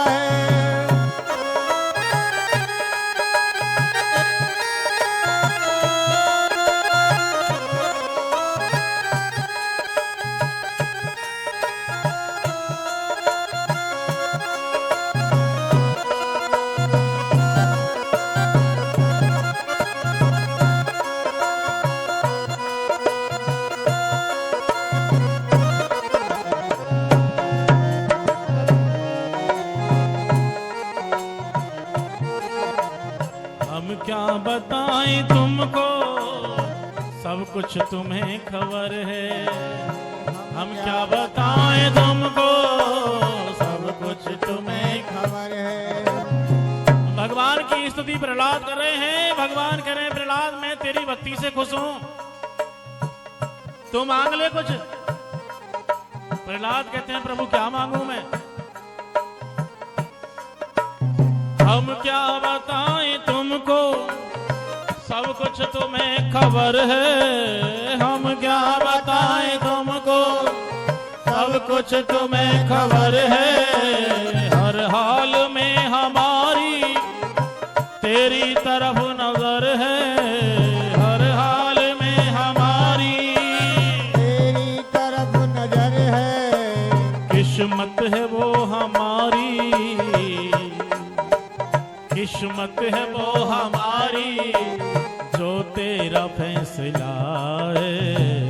हम क्या बताएं तुमको, सब कुछ तुम्हें खबर है। हम क्या बताएं तुमको, सब कुछ तुम्हें खबर है। भगवान की स्तुति प्रहलाद कर रहे हैं। भगवान कह रहे हैं प्रहलाद मैं तेरी भक्ति से खुश हूं, तू मांग ले कुछ। प्रहलाद कहते हैं प्रभु क्या मांगू मैं? हम क्या बताएं तुमको, सब कुछ तुम्हें खबर है। हम क्या बताएं तुमको, सब कुछ तुम्हें खबर है। हर हाल में हमारी तेरी तरफ नजर है। हर हाल में हमारी तेरी तरफ नजर है। किस्मत है वो हमारी, किस्मत है वो हमारी जो तेरा फैसला है।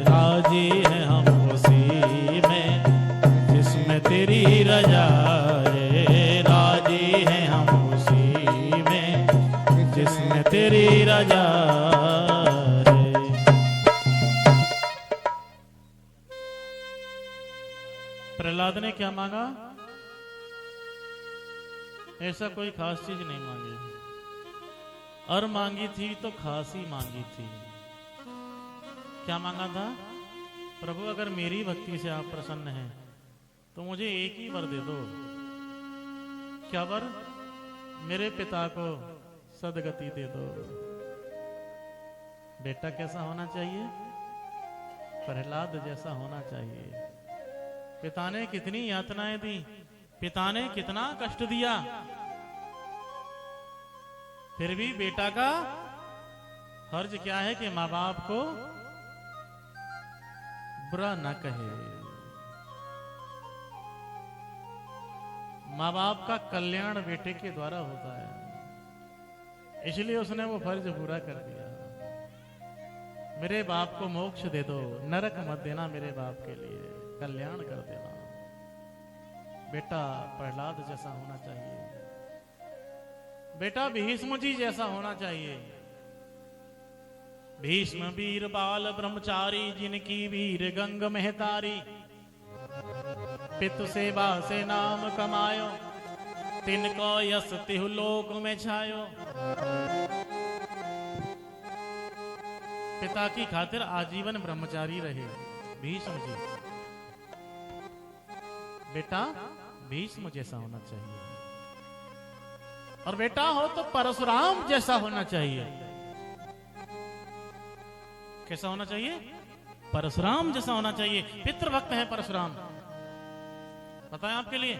राजी हैं हम उसी में जिसमें तेरी रजा है। राजी हैं हम उसी में जिसमें तेरी रजा है। प्रहलाद ने क्या मांगा? ऐसा कोई खास चीज नहीं मांगी, और मांगी थी तो खास ही मांगी थी। क्या मांगा था? प्रभु अगर मेरी भक्ति से आप प्रसन्न हैं तो मुझे एक ही वर दे दो। क्या वर? मेरे पिता को सदगति दे दो। बेटा कैसा होना चाहिए? प्रहलाद जैसा होना चाहिए। पिता ने कितनी यातनाएं दी, पिता ने कितना कष्ट दिया, फिर भी बेटा का फर्ज क्या है कि माँ बाप को बुरा न कहे। माँ बाप का कल्याण बेटे के द्वारा होता है, इसलिए उसने वो फर्ज पूरा कर दिया। मेरे बाप को मोक्ष दे दो, नरक मत देना मेरे बाप के लिए, कल्याण कर देना। बेटा प्रहलाद जैसा होना चाहिए, बेटा भीष्म जी जैसा होना चाहिए। भीष्म वीर बाल ब्रह्मचारी, जिनकी वीर गंग महतारी। पितु सेवा से नाम कमायो, तिनको यश तिहु लोक में छायो। पिता की खातिर आजीवन ब्रह्मचारी रहे भीष्म जी। बेटा भीष्म जैसा होना चाहिए, और बेटा हो तो परशुराम जैसा होना चाहिए। कैसा होना चाहिए? परशुराम जैसा होना चाहिए। पितृभक्त है परशुराम, बताएं आपके लिए।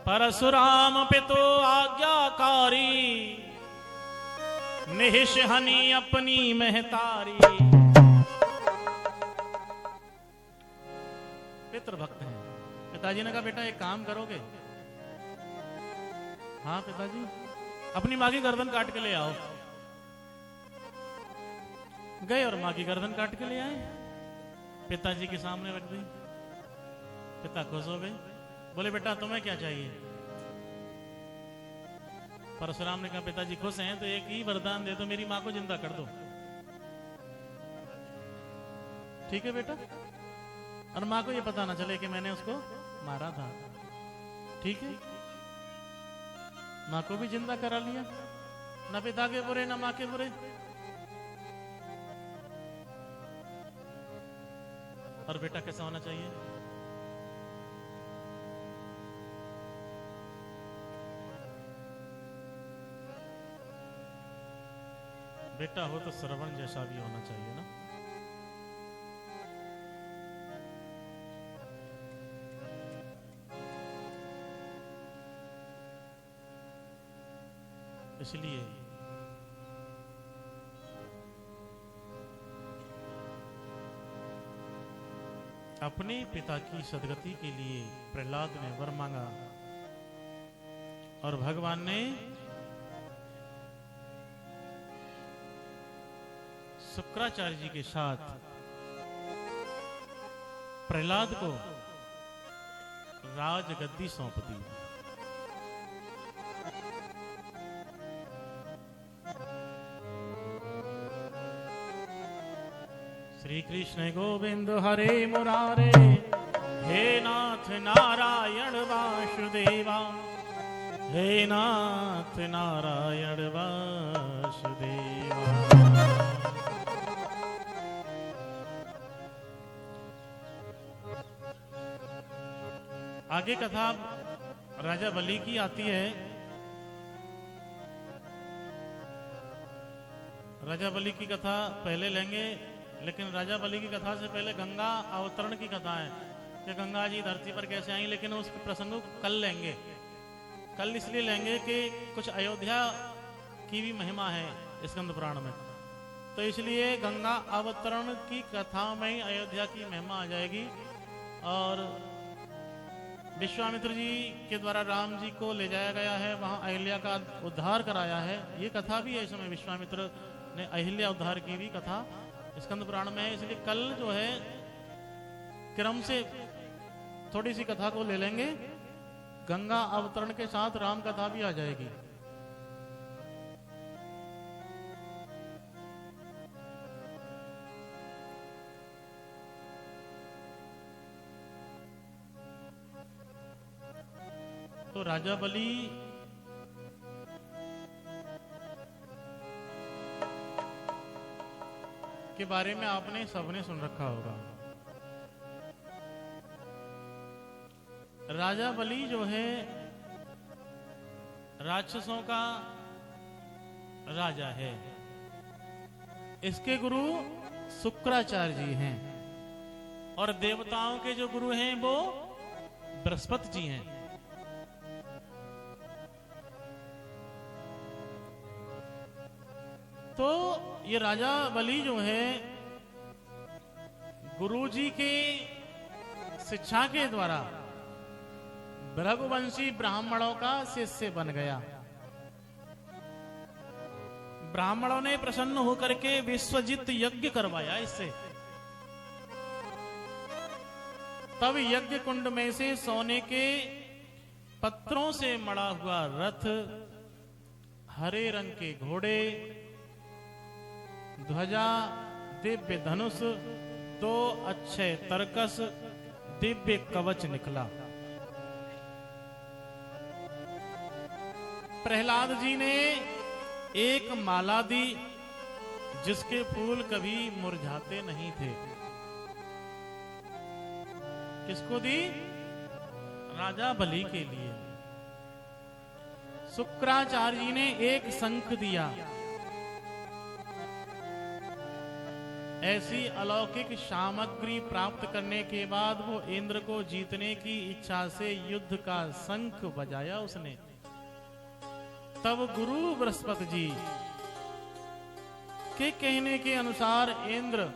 परशुराम पितो आज्ञाकारी, निहिष हनी अपनी महतारी। पितृभक्त है। पिताजी ने कहा बेटा एक काम करोगे? हाँ पिताजी। अपनी माँ की गर्दन काट के ले आओ। गए और माँ की गर्दन काट के ले आए, पिताजी के सामने रख दी। पिता खुश हो गए, बोले बेटा तुम्हें क्या चाहिए? परशुराम ने कहा पिताजी खुश हैं तो एक ही वरदान दे दो, मेरी माँ को जिंदा कर दो। ठीक है बेटा, और माँ को ये पता ना चले कि मैंने उसको मारा था। ठीक है, माँ को भी जिंदा करा लिया। ना पिता के बुरे ना माँ के बुरे। और बेटा कैसा होना चाहिए? बेटा हो तो श्रवण जैसा भी होना चाहिए ना। इसलिए अपने पिता की सदगति के लिए प्रहलाद ने वर मांगा, और भगवान ने शुक्राचार्य जी के साथ प्रहलाद को राजगद्दी सौंप दी। श्री कृष्ण गोविंद हरे मुरारे, हे नाथ नारायण वासुदेवा, हे नाथ नारायण वासुदेवा। आगे कथा राजा बलि की आती है। राजा बलि की कथा पहले लेंगे, लेकिन राजा बलि की कथा से पहले गंगा अवतरण की कथा है कि गंगा जी धरती पर कैसे आई, लेकिन उस प्रसंग को कल लेंगे। कल इसलिए लेंगे कि कुछ अयोध्या की भी महिमा है स्कंद पुराण में, तो इसलिए गंगा अवतरण की कथा में अयोध्या की महिमा आ जाएगी। और विश्वामित्र जी के द्वारा राम जी को ले जाया गया है, वहां अहिल्या का उद्धार कराया है, ये कथा भी है। इस समय विश्वामित्र ने अहिल्या उद्धार की भी कथा स्कंद पुराण में है। इसलिए कल जो है क्रम से थोड़ी सी कथा को ले लेंगे, गंगा अवतरण के साथ राम कथा भी आ जाएगी। तो राजा बलि के बारे में आपने सबने सुन रखा होगा। राजा बलि जो है राक्षसों का राजा है। इसके गुरु शुक्राचार्य जी हैं और देवताओं के जो गुरु हैं वो बृहस्पति जी हैं। तो ये राजा बलि जो है गुरुजी के शिक्षा के द्वारा रघुवंशी ब्राह्मणों का शिष्य बन गया। ब्राह्मणों ने प्रसन्न होकर के विश्वजित यज्ञ करवाया इससे। तब यज्ञ कुंड में से सोने के पत्रों से मड़ा हुआ रथ, हरे रंग के घोड़े, ध्वजा, दिव्य धनुष, 2 अक्षय तरकस, दिव्य कवच निकला। प्रहलाद जी ने एक माला दी जिसके फूल कभी मुरझाते नहीं थे। किसको दी? राजा बलि के लिए। शुक्राचार्य जी ने एक शंख दिया। ऐसी अलौकिक सामग्री प्राप्त करने के बाद वो इंद्र को जीतने की इच्छा से युद्ध का शंख बजाया उसने। तब गुरु बृहस्पति जी के कहने के अनुसार इंद्र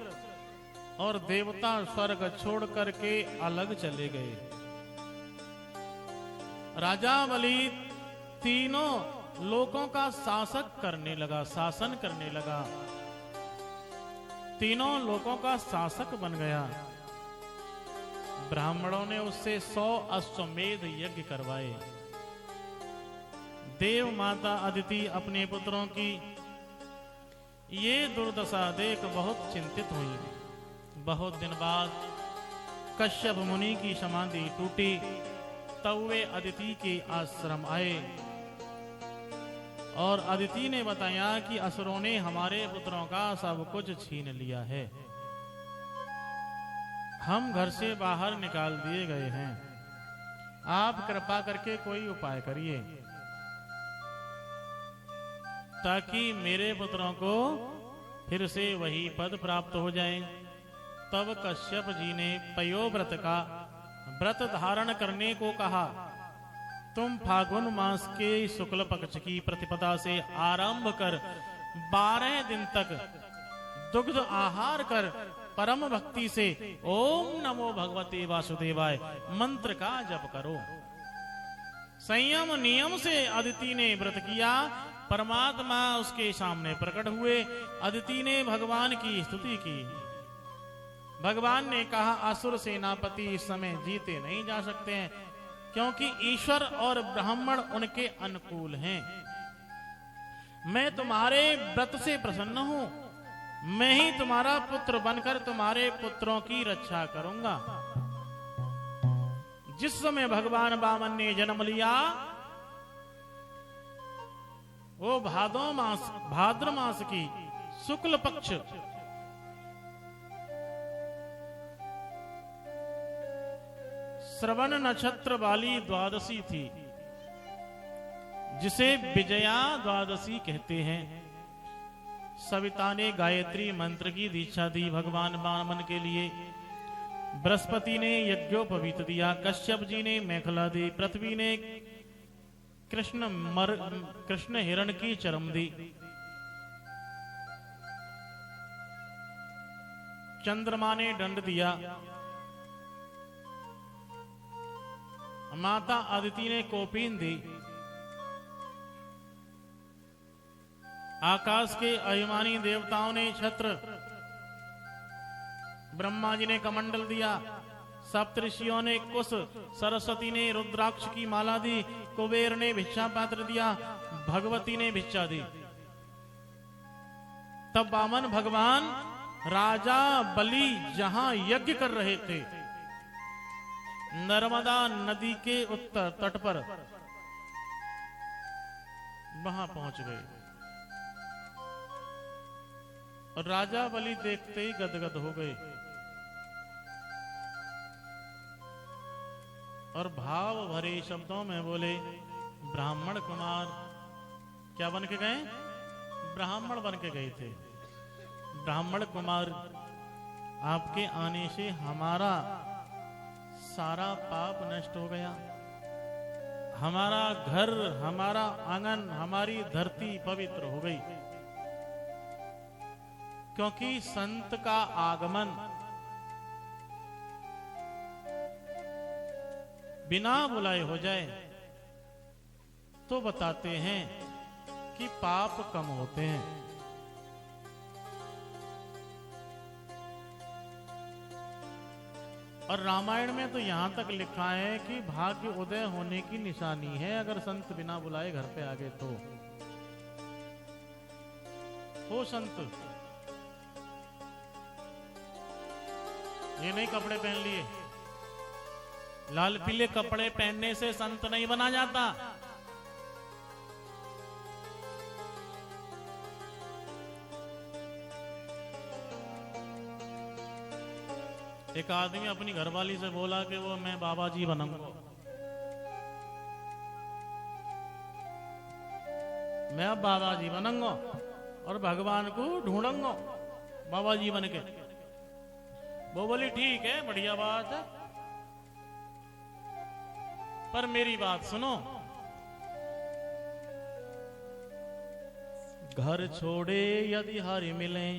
और देवता स्वर्ग छोड़ करके अलग चले गए। राजा बलि तीनों लोकों का शासन करने लगा। तीनों लोकों का शासक बन गया। ब्राह्मणों ने उससे 100 अश्वमेध यज्ञ करवाए। देव माता अदिति अपने पुत्रों की ये दुर्दशा देख बहुत चिंतित हुई। बहुत दिन बाद कश्यप मुनि की समाधि टूटी। तब वे अदिति के आश्रम आए और अदिति ने बताया कि असुरों ने हमारे पुत्रों का सब कुछ छीन लिया है। हम घर से बाहर निकाल दिए गए हैं। आप कृपा करके कोई उपाय करिए ताकि मेरे पुत्रों को फिर से वही पद प्राप्त हो जाए। तब कश्यप जी ने पयोव्रत का व्रत धारण करने को कहा। तुम फागुन मास के शुक्ल पक्ष की प्रतिपदा से आरंभ कर 12 दिन तक दुग्ध आहार कर परम भक्ति से ओम नमो भगवते वासुदेवाय मंत्र का जप करो। संयम नियम से अदिति ने व्रत किया। परमात्मा उसके सामने प्रकट हुए। अदिति ने भगवान की स्तुति की। भगवान ने कहा, असुर सेनापति इस समय जीते नहीं जा सकते हैं क्योंकि ईश्वर और ब्राह्मण उनके अनुकूल हैं। मैं तुम्हारे व्रत से प्रसन्न हूं। मैं ही तुम्हारा पुत्र बनकर तुम्हारे पुत्रों की रक्षा करूंगा। जिस समय भगवान वामन ने जन्म लिया वो भाद्र मास की शुक्ल पक्ष श्रवण नक्षत्र वाली द्वादशी थी जिसे विजया द्वादशी कहते हैं। सविता ने गायत्री मंत्र की दीक्षा दी भगवान वामन के लिए। बृहस्पति ने यज्ञोपवीत दिया। कश्यप जी ने मेखला दी। पृथ्वी ने कृष्ण हिरण की चरम दी। चंद्रमा ने दंड दिया। माता अदिति ने कोपीन दी। आकाश के अभिमानी देवताओं ने छत्र, ब्रह्मा जी ने कमंडल दिया। सप्तऋषियों ने कुश, सरस्वती ने रुद्राक्ष की माला दी। कुबेर ने भिक्षा पात्र दिया। भगवती ने भिक्षा दी। तब वामन भगवान राजा बलि जहां यज्ञ कर रहे थे नर्मदा नदी के उत्तर तट पर वहां पहुंच गए और राजा बलि देखते ही गदगद हो गए और भाव भरे शब्दों में बोले, ब्राह्मण कुमार। क्या बन के गए? ब्राह्मण बन के गए थे। ब्राह्मण कुमार, आपके आने से हमारा सारा पाप नष्ट हो गया, हमारा घर, हमारा आंगन, हमारी धरती पवित्र हो गई। क्योंकि संत का आगमन बिना बुलाए हो जाए तो बताते हैं कि पाप कम होते हैं। और रामायण में तो यहां तक लिखा है कि भाग्य उदय होने की निशानी है अगर संत बिना बुलाए घर पे आ गए तो। हो संत, ये नहीं कपड़े पहन लिए, लाल पीले कपड़े पहनने से संत नहीं बना जाता। एक आदमी अपनी घरवाली से बोला कि वो मैं बाबा जी बनूंगा, मैं अब बाबा जी बनूंगा और भगवान को ढूंढूंगा बाबा जी बन के। वो बोली ठीक है, बढ़िया बात है, पर मेरी बात सुनो, घर छोड़े यदि हरि मिले,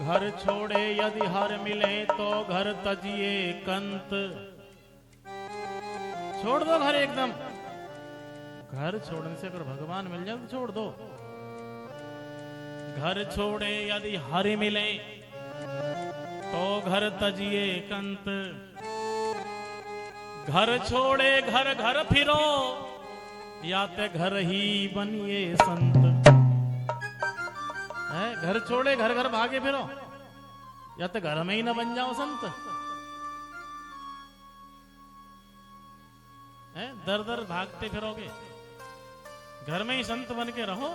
घर छोड़े यदि हर मिले तो घर तजिए कंत। छोड़ दो घर एकदम, घर छोड़ने से अगर भगवान मिल जाए तो छोड़ दो। घर छोड़े यदि हरि मिले तो घर तजिए कंत। घर छोड़े घर घर फिरो या ते घर ही बनिए संत। है घर छोड़े घर घर भागे फिरो या तो घर में ही ना बन जाओ संत। है दर दर भागते फिरोगे, घर में ही संत बन के रहो।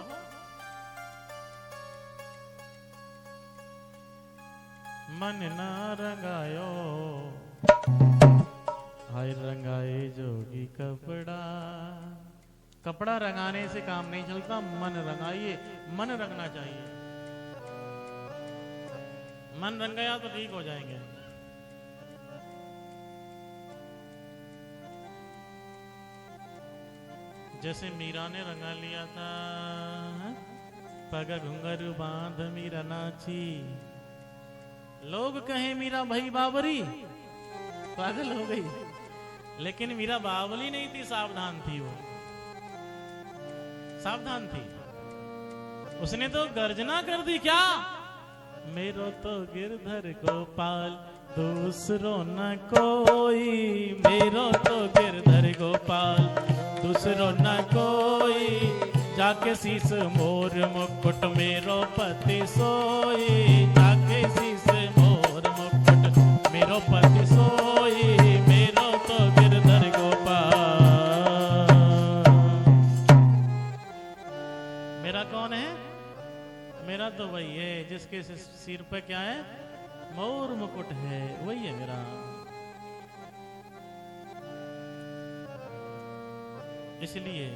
मन ना रंगायो हाय रंगाए जोगी कपड़ा। कपड़ा रंगाने से काम नहीं चलता, मन रंगाइए, मन रंगना चाहिए। मन रंग गया तो ठीक हो जाएंगे। जैसे मीरा ने रंगा लिया था, पग घुंघरू बांध मीरा नाची। लोग कहे मीरा भाई बाबरी, पागल हो गई, लेकिन मीरा बावली नहीं थी, सावधान थी। वो सावधान थी, उसने तो गर्जना कर दी। क्या? मेरो तो गिरधर गोपाल दूसरो न कोई, मेरो तो गिरधर गोपाल दूसरो न कोई। जाके शीस मोर मुकुट मेरो पति सोई, जाके शीस मोर मुकुट मेरो पति सोई। मेरो तो गिरधर गोपाल। मेरा कौन है? मेरा तो वही है जिसके सिर पे क्या है? मोर मुकुट है, वही है मेरा। इसलिए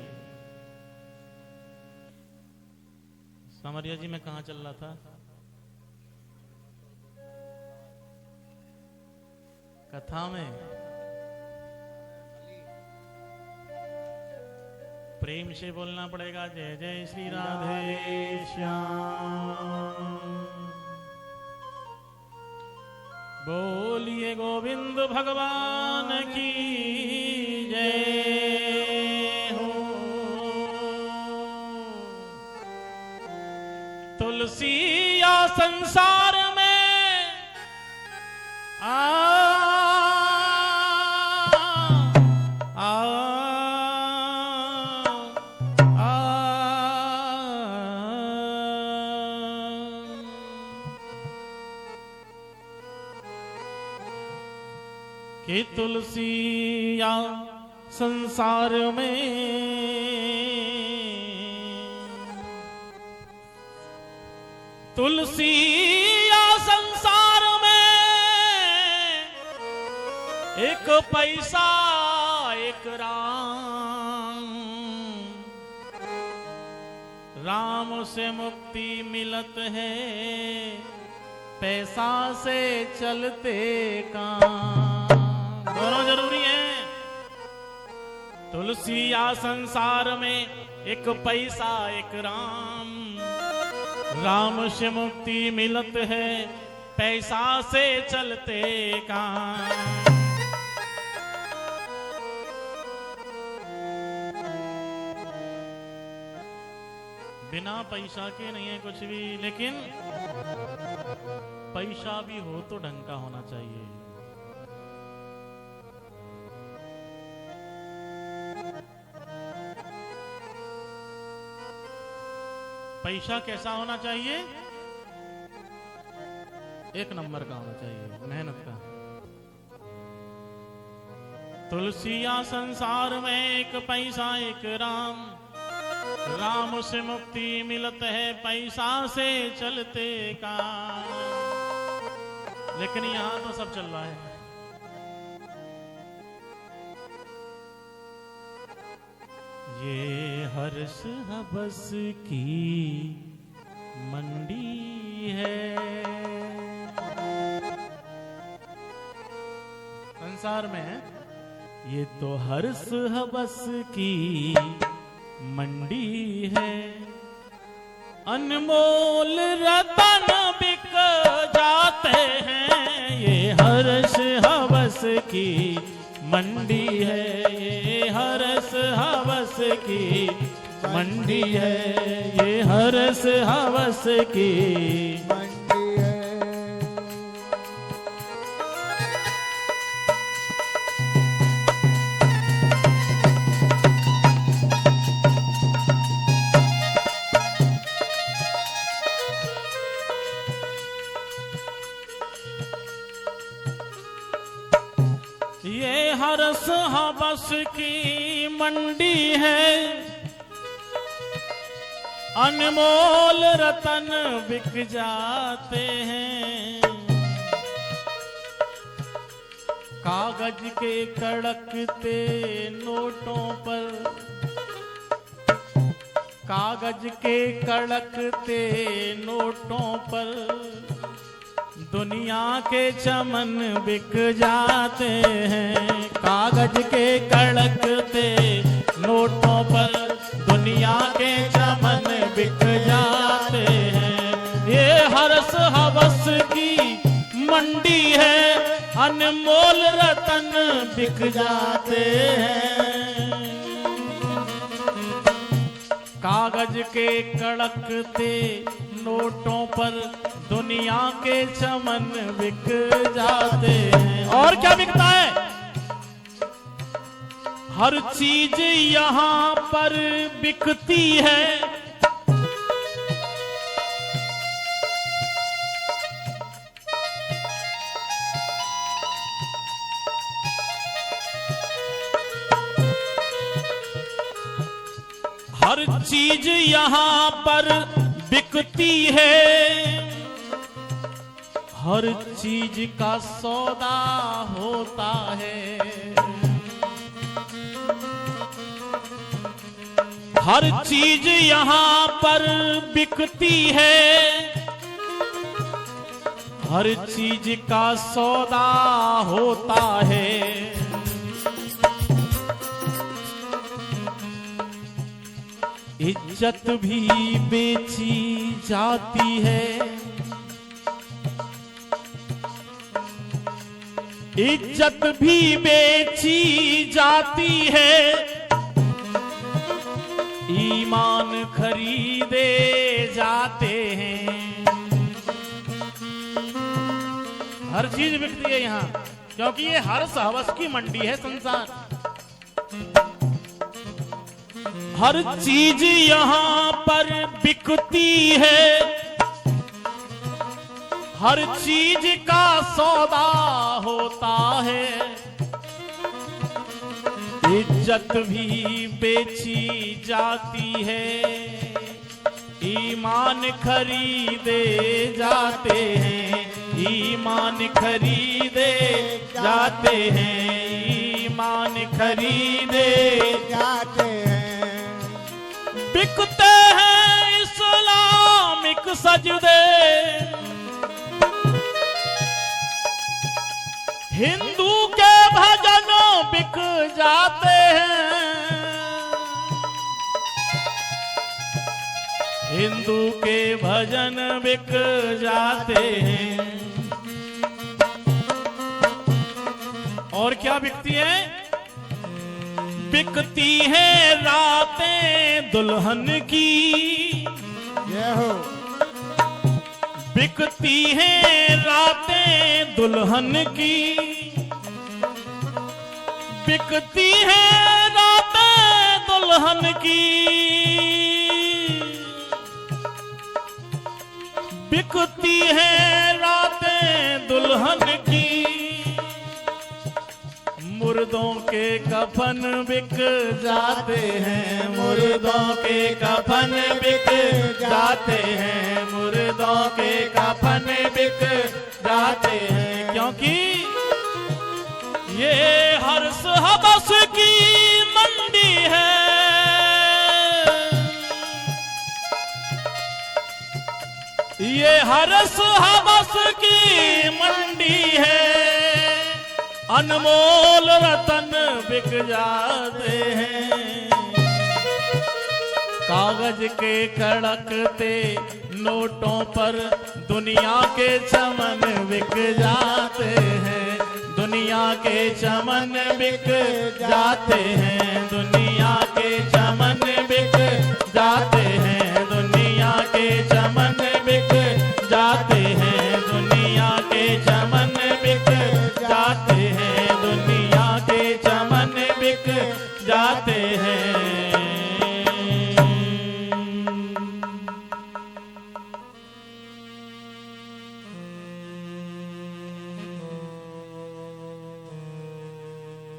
सामरिया जी मैं कहां चल रहा था? कथा में प्रेम से बोलना पड़ेगा। जय जय श्री राधे श्याम। बोलिए गोविंद भगवान की जय हो। तुलसी या संसार में कि तुलसी या संसार में तुलसी या संसार में एक पैसा एक राम। राम से मुक्ति मिलत है, पैसा से चलते काम। दोनों जरूरी हैं। तुलसी या संसार में एक पैसा एक राम। राम से मुक्ति मिलत है, पैसा से चलते काम। बिना पैसा के नहीं है कुछ भी, लेकिन पैसा भी हो तो ढंग का होना चाहिए। पैसा कैसा होना चाहिए? एक नंबर का होना चाहिए, मेहनत का। तुलसिया संसार में एक पैसा एक राम। राम से मुक्ति मिलत है, पैसा से चलते काम। लेकिन यहां तो सब चल रहा है। ये हर्ष हवस की मंडी है। संसार में ये तो हर्ष हवस की मंडी है। अनमोल रतन बिक जाते हैं, ये हर्ष हवस की मंडी है। ये हर्ष हवस की मंडी है। ये हर्ष हवस की मंडी है। ये हर्ष हवस की मंडी है। अनमोल रतन बिक जाते हैं। कागज के कड़कते नोटों पर, कागज के कड़कते नोटों पर दुनिया के चमन बिक जाते हैं। कागज के कड़कते नोटों पर दुनिया के चमन बिक जाते हैं। ये हर्ष हवस की मंडी है। अनमोल रतन बिक जाते हैं। कागज के कड़कते नोटों पर दुनिया के चमन बिक जाते हैं। और क्या बिकता है? हर चीज यहां पर बिकती है। हर चीज यहां पर बिकती है। हर चीज का सौदा होता है। हर चीज यहाँ पर बिकती है। हर चीज का सौदा होता है। इज्जत भी बेची जाती है। इज्जत भी बेची जाती है। ईमान खरीदे जाते हैं। हर चीज बिकती है यहाँ, क्योंकि ये हर्ष हवस की मंडी है संसार। हर चीज यहाँ पर बिकती है। हर चीज का सौदा होता है। इज्जत भी बेची जाती है। ईमान खरीदे जाते हैं। ईमान खरीदे जाते हैं। ईमान खरीदे जाते हैं। बिकते हैं बिक सजदे हिंदू के भजन बिक जाते हैं, हिंदू के भजन बिक जाते हैं। और क्या बिकती है? बिकती है रातें दुल्हन की, जय हो। बिकती है रातें दुल्हन की, बिकती है रातें दुल्हन की, बिकती है रातें दुल्हन की। मुर्दों के कफन बिक जाते हैं, मुर्दों के कफन बिक जाते हैं, मुर्दों के कफन बिक जाते हैं। क्योंकि ये हर्ष हवस की मंडी है, ये हर्ष हवस की मंडी है। अनमोल रतन बिक जाते हैं, कागज के कड़कते नोटों पर दुनिया के चमन बिक जाते हैं, दुनिया के चमन बिक जाते हैं, दुनिया के चमन बिक जाते हैं, दुनिया के चमन बिक जाते हैं, दुनिया के चमन बिक जाते हैं, दुनिया के चमन बिक जाते हैं।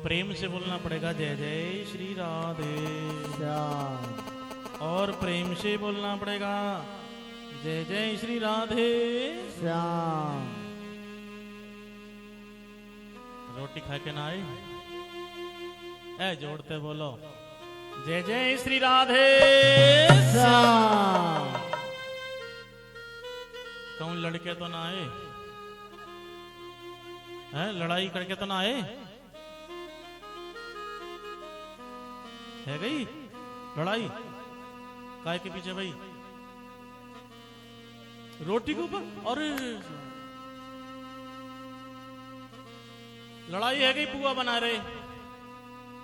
प्रेम से बोलना पड़ेगा जय जय श्री राधे, श्याम और प्रेम से बोलना पड़ेगा जय जय श्री राधे श्याम। रोटी खा के ना आए? ए जोड़ते बोलो जय जय श्री राधे श्याम। कौन लड़के तो ना आए हैं? लड़ाई करके तो ना आए? है गई लड़ाई? काय के पीछे भाई? रोटी के ऊपर? और लड़ाई है गई, पुआ बना रहे।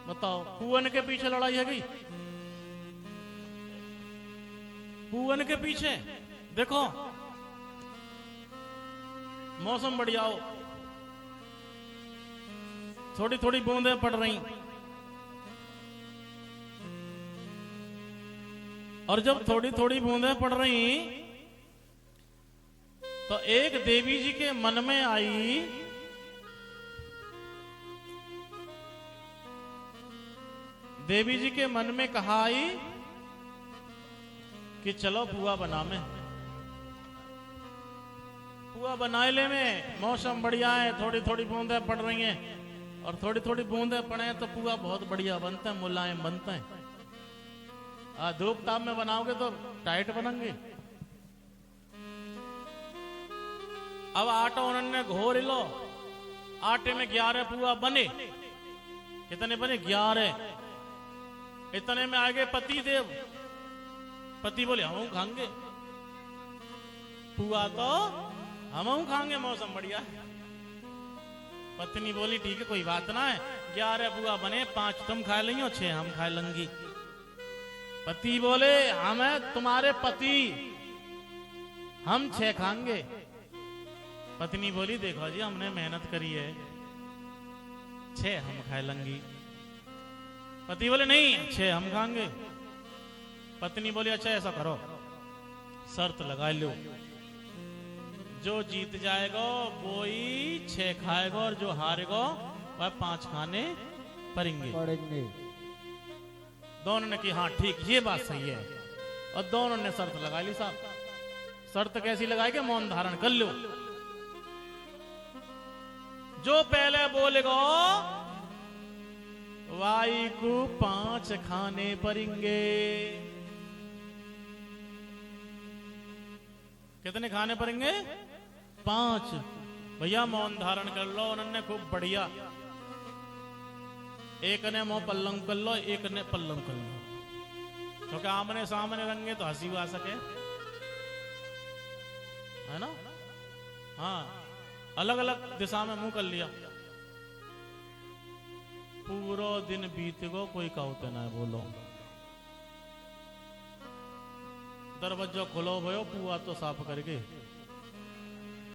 बताओ, पुअन के पीछे लड़ाई है गई? पुअन के पीछे देखो, मौसम बढ़िया हो, थोड़ी थोड़ी बूंदें पड़ रही, और जब थोड़ी थोड़ी बूंदें पड़ रही तो एक देवी जी के मन में आई देवी जी के मन में कहा आई कि चलो पुआ बना में, पुआ बनाए ले में। मौसम बढ़िया है, थोड़ी थोड़ी बूंदें पड़ रही हैं, और थोड़ी थोड़ी बूंदें पड़े तो पुआ बहुत बढ़िया बनता है, मुलायम बनता है। धूप ताप में बनाओगे तो टाइट बनेंगे। अब आटा उन्होंने घोर लो, आटे में 11 पुआ बने। कितने बने? 11। इतने में आ गए पति देव। पति बोले हम खाएंगे पुआ, तो हम खाएंगे, मौसम बढ़िया है। पत्नी बोली ठीक है, कोई बात ना है, 11 पुआ बने, 5 तुम खा लेंगे और 6 हम खा लेंगी। पति बोले हम तुम्हारे पति, हम 6 खाएंगे। पत्नी बोली देखो जी, हमने मेहनत करी है, 6 हम खा लेंगी। पति बोले नहीं, 6 हम खाएंगे। पत्नी बोली अच्छा ऐसा करो, शर्त लगा लो, जो जीत जाएगा वो ही 6 खाएगा, और जो हारेगा वह 5 खाने पड़ेंगे। दोनों ने की हाँ ठीक, ये बात सही है, और दोनों ने शर्त लगा ली। साहब शर्त कैसी लगाई कि मौन धारण कर लो, जो पहले बोलेगा वाई को 5 खाने पड़ेंगे। कितने खाने पड़ेंगे? 5। भैया मौन धारण कर लो, उन्होंने खूब बढ़िया। एक ने मुंह पल्लम कर लो, एक ने पल्लम कर लो, क्योंकि आमने सामने रंगे तो हंसी आ सके, है ना? हाँ, अलग अलग दिशा में मुंह कर लिया। पूरा दिन बीत गो, कोई कहते ना बोलो। दरवाजा खोलो भयो, पुआ तो साफ करके